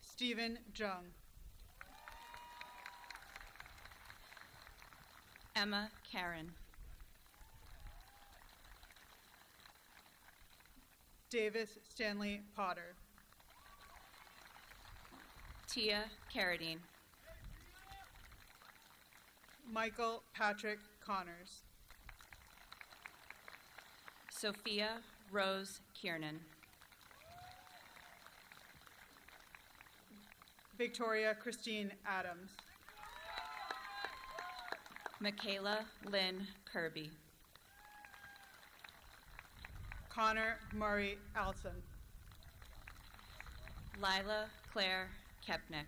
Stephen Jung. Emma Karen. Davis Stanley Potter. Tia Carradine. Michael Patrick Connors. Sophia Rose Kiernan. Victoria Christine Adams. Michaela Lynn Kirby. Connor Murray Alson. Lila Claire Kepnick.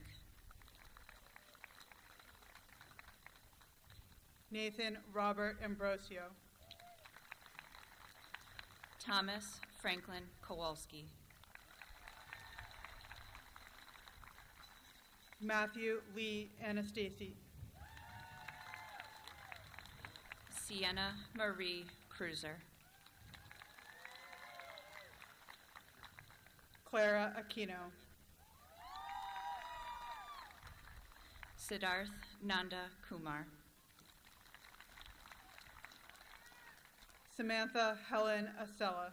Nathan Robert Ambrosio. Thomas Franklin Kowalski. Matthew Lee Anastasi. Sienna Marie Cruiser. Clara Aquino. Siddharth Nanda Kumar. Samantha Helen Acella.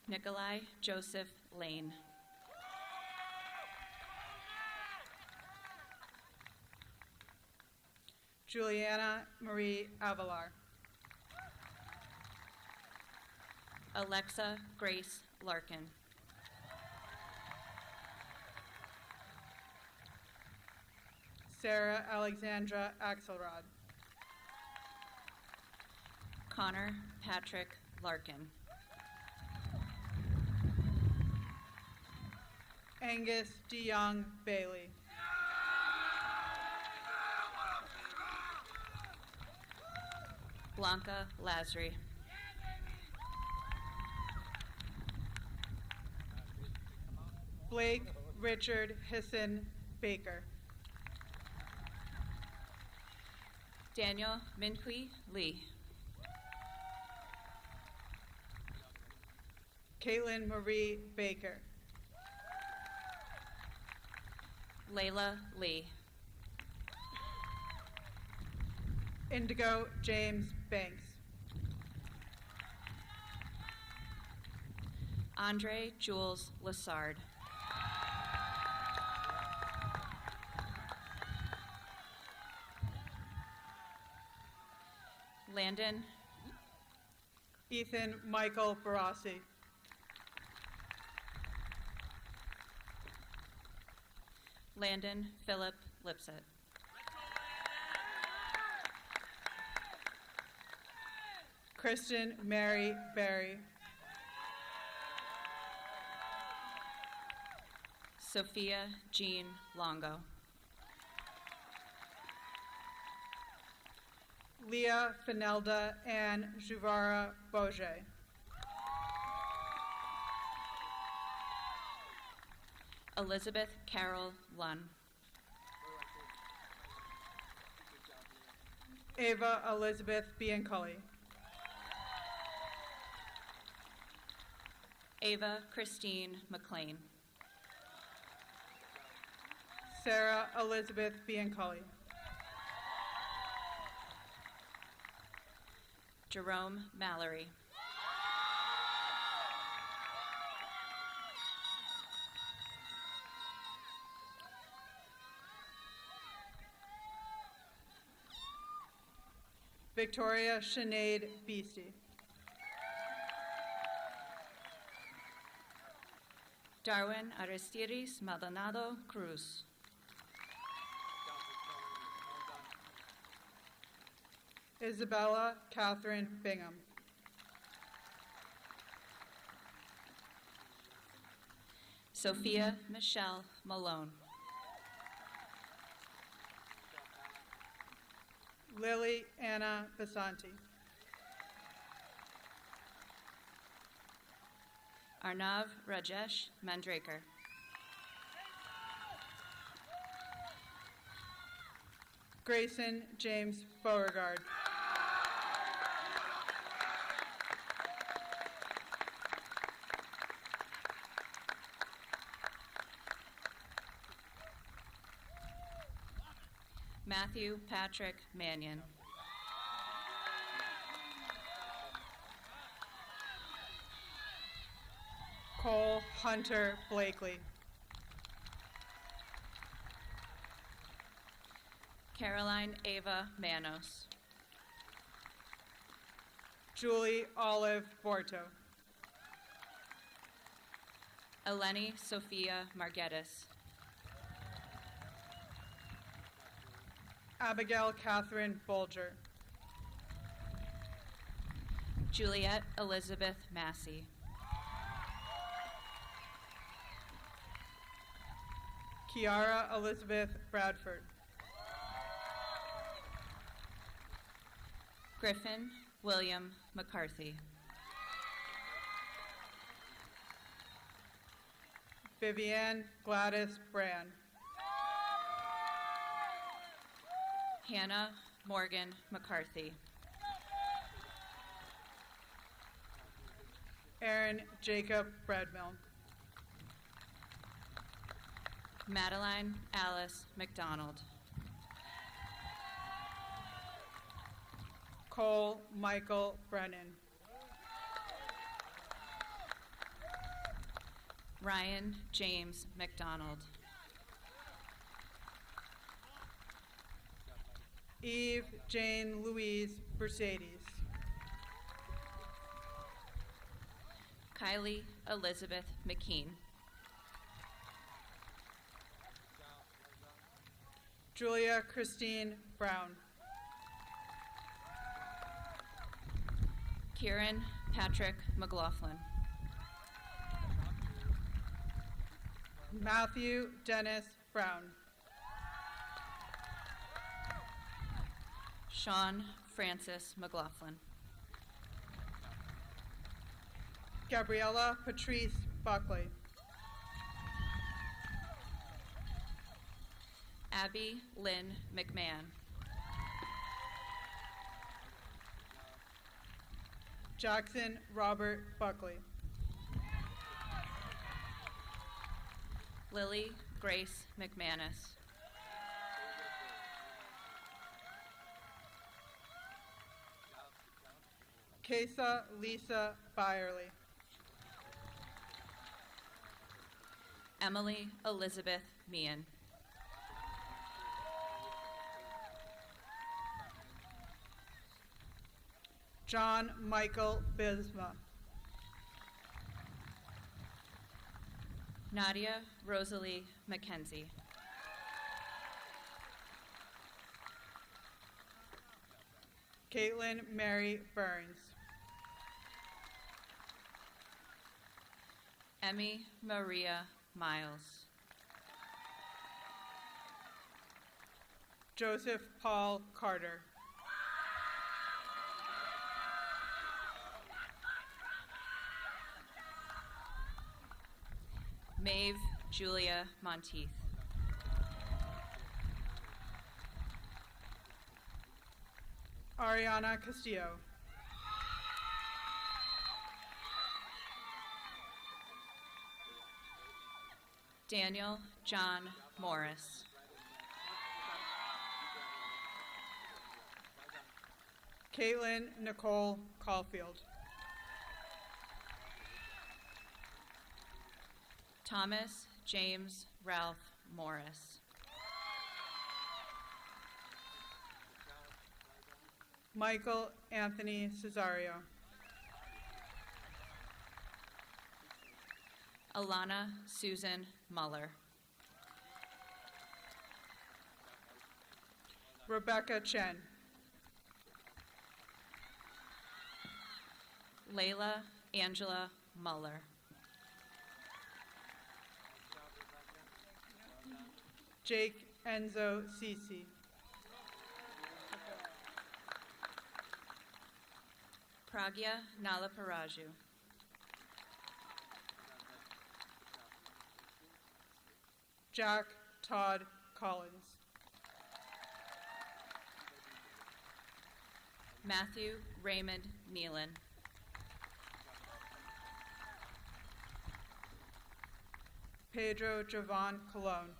Nikolai Joseph Lane. Juliana Marie Avalar. Alexa Grace Larkin. Sarah Alexandra Axelrod. Connor Patrick Larkin. Angus DeYoung Bailey. Blanca Lazary. Blake Richard Hisson Baker. Daniel Minhui Lee. Caitlin Marie Baker. Layla Lee. Indigo James Banks. Andre Jules Lassard. Landon Ethan Michael Barassi. Landon Philip Lipset. Kristen Mary Berry. Sophia Jean Longo. Leah Finelda and Juvara Boje. Elizabeth Carol Lunn. Ava Elizabeth Biancoli. Ava Christine McLean. Sarah Elizabeth Biancoli. Jerome Mallory. Victoria Sinead Beastie. Darwin Aristides Maldonado Cruz. Isabella Catherine Bingham. Sophia Michelle Malone. Lily Anna Basanti. Arnav Rajesh Mandraker. Grayson James Beauregard. Matthew Patrick Mannion. Cole Hunter Blakely. Caroline Ava Manos. Julie Olive Borto. Eleni Sophia Margetis. Abigail Catherine Bolger. Juliet Elizabeth Massey. Kiara Elizabeth Bradford. Griffin William McCarthy. Vivienne Gladys Brand. Hannah Morgan McCarthy. Aaron Jacob Breadmill. Madeline Alice McDonald. Cole Michael Brennan. Ryan James McDonald. Eve Jane Louise Mercedes. Kylie Elizabeth McKean. Julia Christine Brown. Kieran Patrick McLaughlin. Matthew Dennis Brown. Sean Francis McLaughlin. Gabriella Patrice Buckley. Abby Lynn McMahon. Jackson Robert Buckley. Lily Grace McManus. Kesa Lisa Byerly. Emily Elizabeth Meehan. John Michael Bisma. Nadia Rosalie McKenzie. Caitlin Mary Burns. Emmy Maria Miles. Joseph Paul Carter. Maeve Julia Monteith. Ariana Castillo. Daniel John Morris. Caitlin Nicole Caulfield. Thomas James Ralph Morris. Michael Anthony Cesario. Alana Susan Muller. Rebecca Chen. Layla Angela Muller. Jake Enzo Cece. Pragya Nalaparaju. Jack Todd Collins. Matthew Raymond Nealon. Pedro Javon Colon.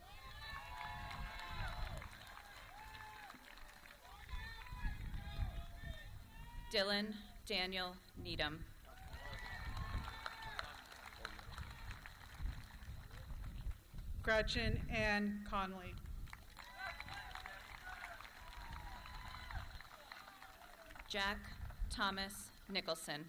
Dylan Daniel Needham. Gretchen Ann Conley. Jack Thomas Nicholson.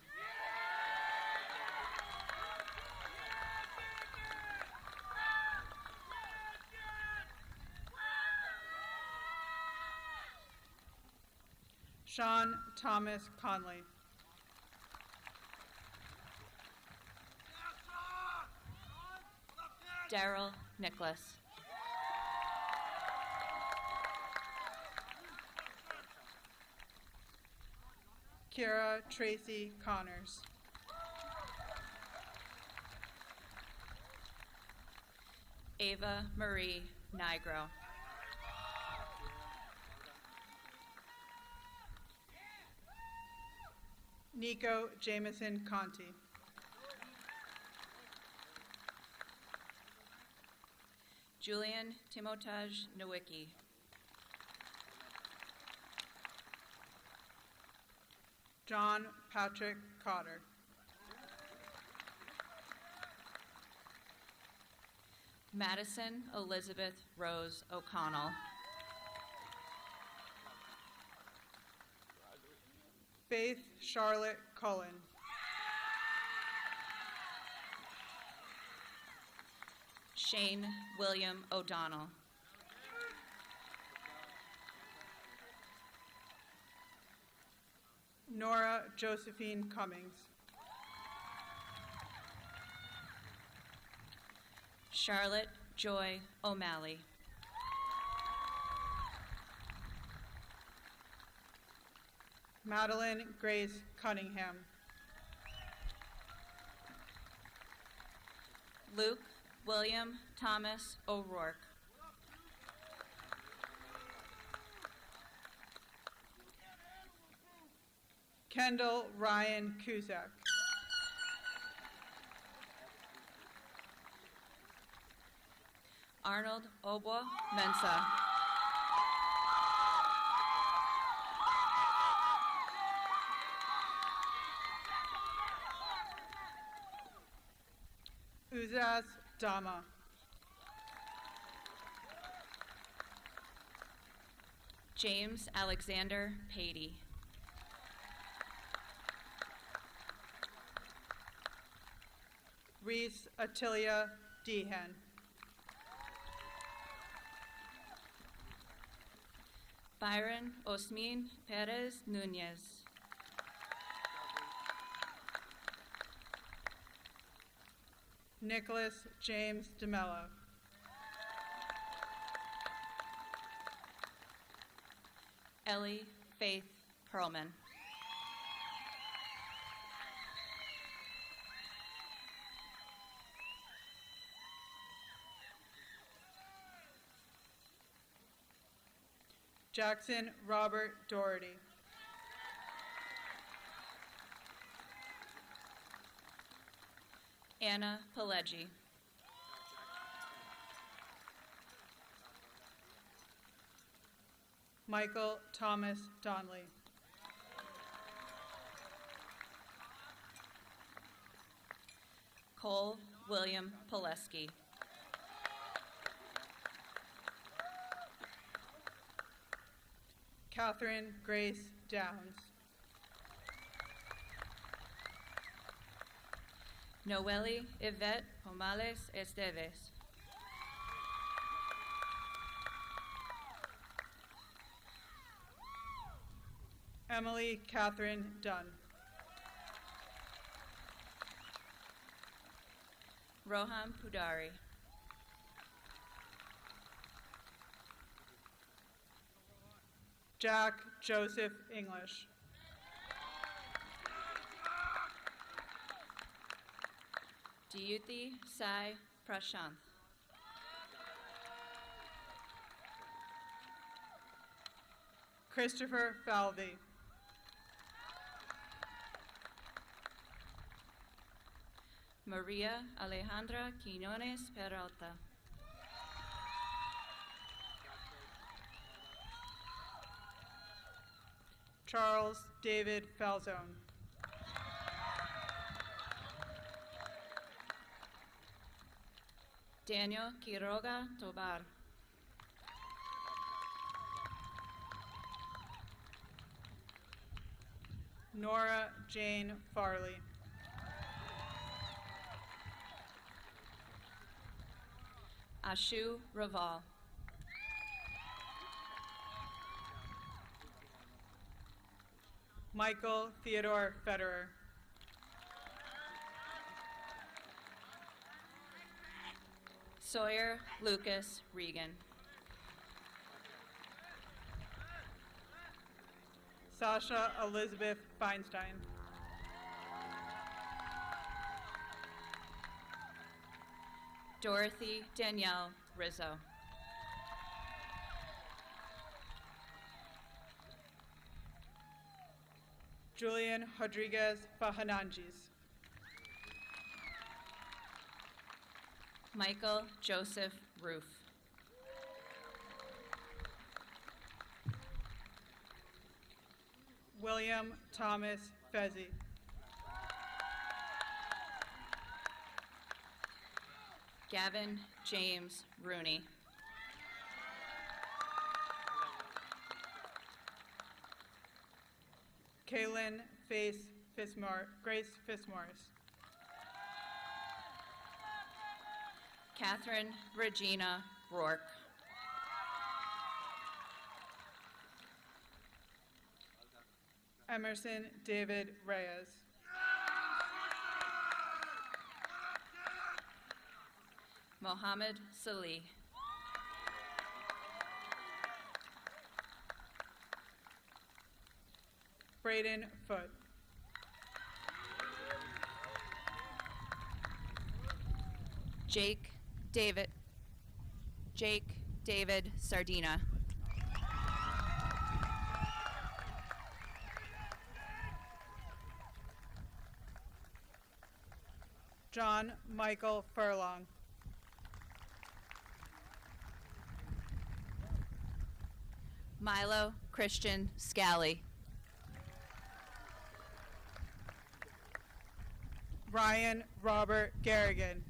Sean Thomas Conley. Daryl Nicholas. Kira Tracy Connors. Ava Marie Nigro. Nico Jameson Conti. Julian Timotaj Nowicki. John Patrick Cotter. Madison Elizabeth Rose O'Connell. Faith Charlotte Cullen. Shane William O'Donnell. Nora Josephine Cummings. Charlotte Joy O'Malley. Madeline Grace Cunningham. Luke William Thomas O'Rourke. Kendall Ryan Cusack. Arnold Obwa Mensa. Uzaz Dama. James Alexander Patey. Reese Attilia Dehan. Byron Osmin Perez Nunez. Nicholas James DeMello. Ellie Faith Perlman. Jackson Robert Doherty. Anna Pileggi. Michael Thomas Donley. Cole William Pileski. Catherine Grace Downs. Noeli Yvette Pomales Esteves. Emily Catherine Dunn. Rohan Pudari. Jack Joseph English. Diyuti Sai Prashanth. Christopher Falvey. Maria Alejandra Quinones Peralta. Charles David Falzone. Daniel Quiroga Tobar. Nora Jane Farley. Ashu Raval. Michael Theodore Federer. Sawyer Lucas Regan. Sasha Elizabeth Feinstein. Dorothy Danielle Rizzo. Julian Rodriguez Fahananges. Michael Joseph Roof. William Thomas Fezzi. Gavin James Rooney. Kaylin Grace Fitzmaurice. Catherine Regina Rourke. Emerson David Reyes. Mohammed Salih. Braden Foote. Jake David Sardina. John Michael Furlong. Milo Christian Scally. Ryan Robert Garrigan.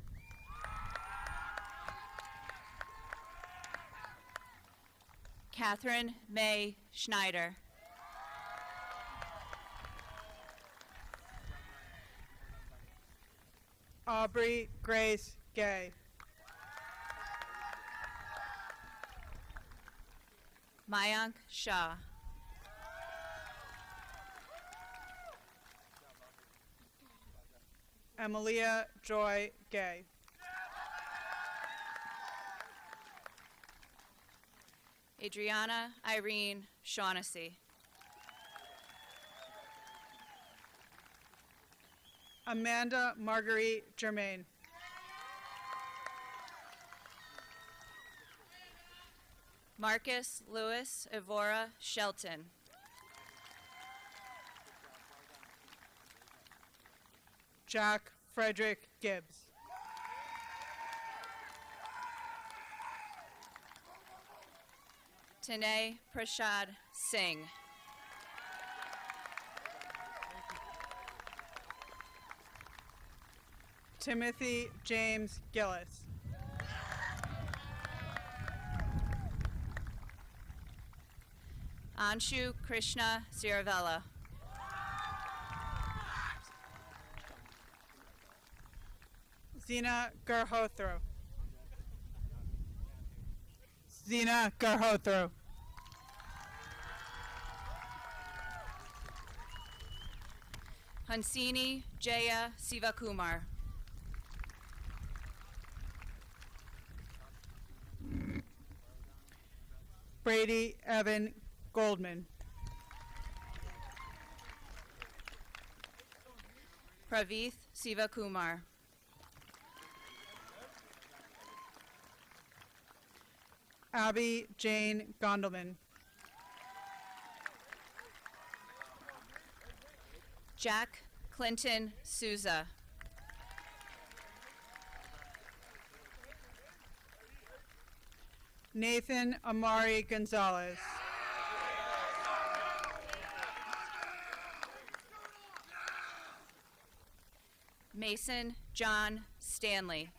Catherine May Schneider. Aubrey Grace Gay. Mayank Shah. Emilia Joy Gay. Adriana Irene Shaughnessy. Amanda Marguerite Germain. Marcus Lewis Evora Shelton. Jack Frederick Gibbs. Tanay Prashad Singh. Timothy James Gillis. Anshu Krishna Ziravella. Zina Garhothro. Zina Garhothro. Hansini Jaya Sivakumar. Brady Evan Goldman. Pravith Sivakumar. Abby Jane Gondelman. Jack Clinton Souza. Nathan Amari Gonzalez. Mason John Stanley.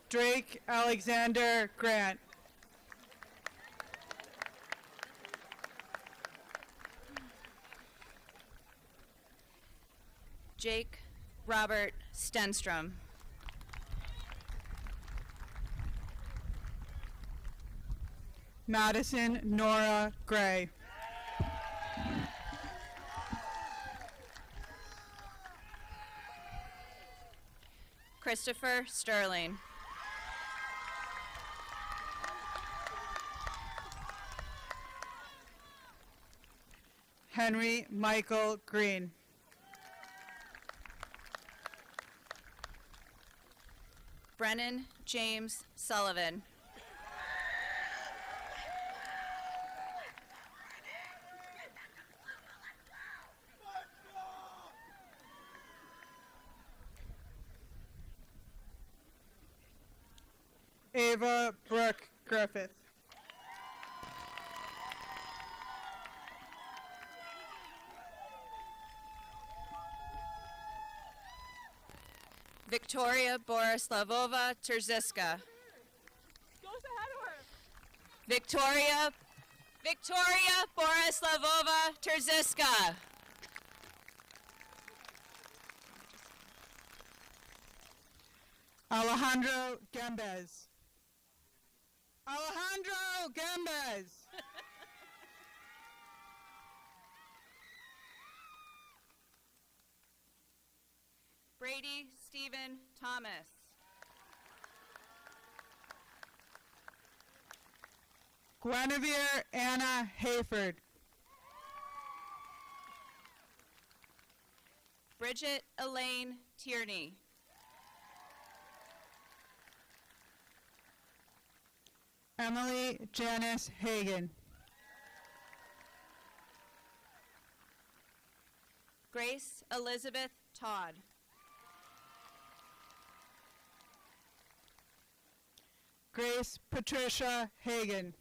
Drake Alexander Grant. Jake Robert Stenstrom. Madison Nora Gray. Christopher Sterling. Henry Michael Green. Brennan James Sullivan. Ava Brooke Griffith. Victoria Borislavova Terziska. Victoria Borislavova Terziska. Alejandro Gembez. Alejandro Gembez. Brady Stephen Thomas. Guinevere Anna Hayford. Bridget Elaine Tierney. Emily Janice Hagan. Grace Elizabeth Todd. Grace Patricia Hagan.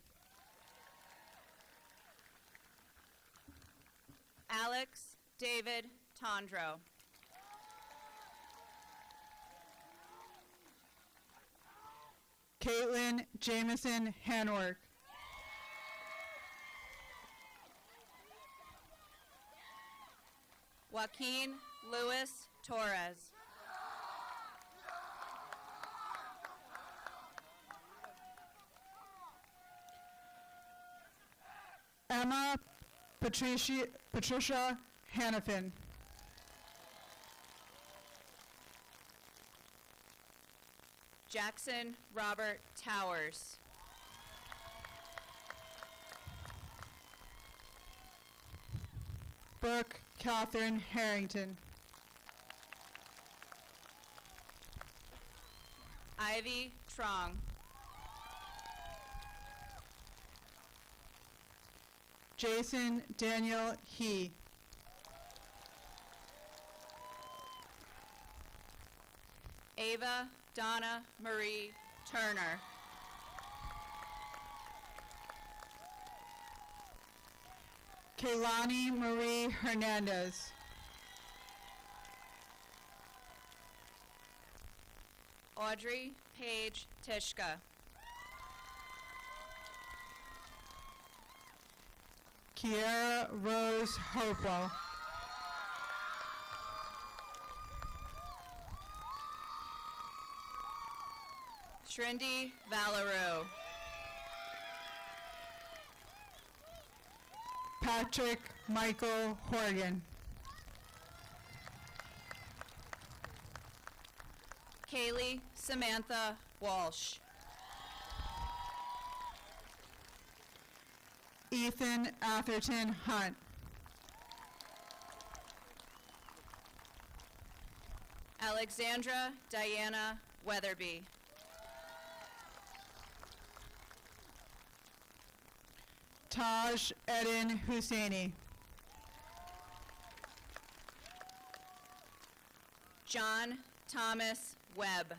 Alex David Tondro. Caitlin Jameson Hanwork. Joaquin Luis Torres. Emma Patricia Hannafin. Jackson Robert Towers. Brooke Catherine Harrington. Ivy Trong. Jason Daniel He. Ava Donna Marie Turner. Kaylani Marie Hernandez. Audrey Paige Tishka. Kiera Rose Hopewell. Shrindi Valaru. Patrick Michael Horgan. Kaylee Samantha Walsh. Ethan Atherton Hunt. Alexandra Diana Weatherby. Taj Eden Husseini. John Thomas Webb.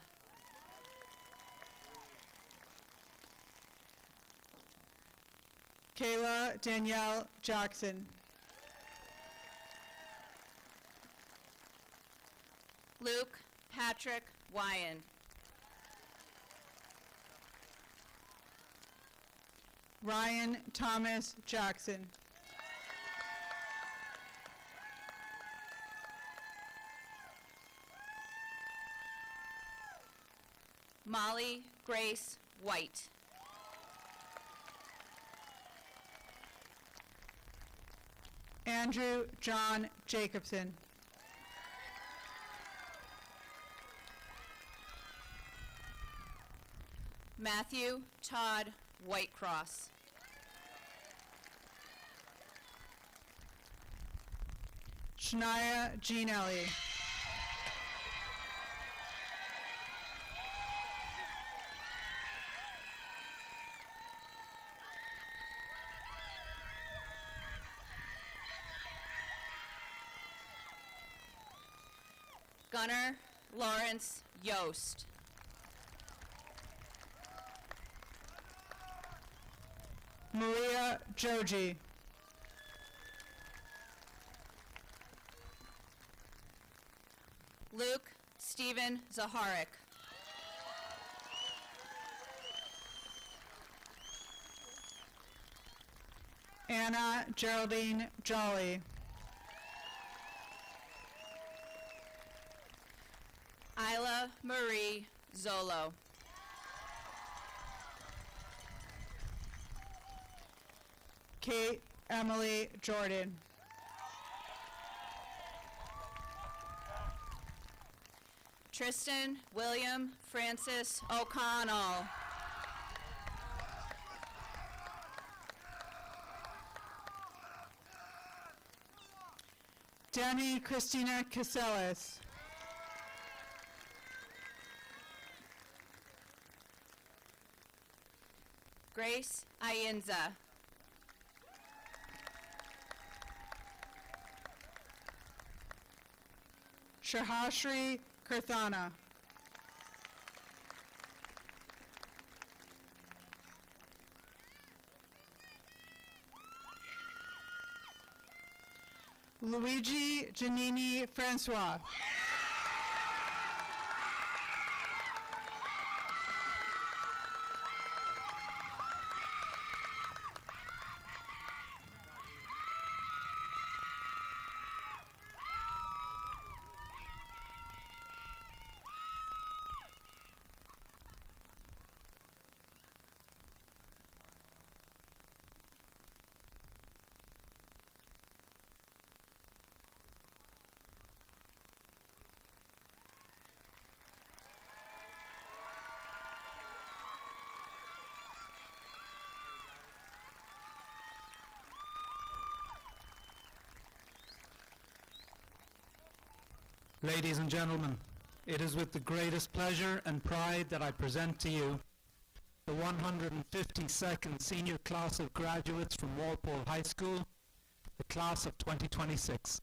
Kayla Danielle Jackson. Luke Patrick Wyand. Ryan Thomas Jackson. Molly Grace White. Andrew John Jacobson. Matthew Todd Whitecross. Shania Jeanelli. Gunnar Lawrence Yost. Maria Joji. Luke Stephen Zaharik. Anna Geraldine Jolly. Isla Marie Zolo. Kate Emily Jordan. Tristan William Francis O'Connell. Demi Christina Casellas. Grace Ayinza. Shahashri Kirthana. Luigi Giannini Francois. Ladies and gentlemen, it is with the greatest pleasure and pride that I present to you the 152nd senior class of graduates from Walpole High School, the class of 2026.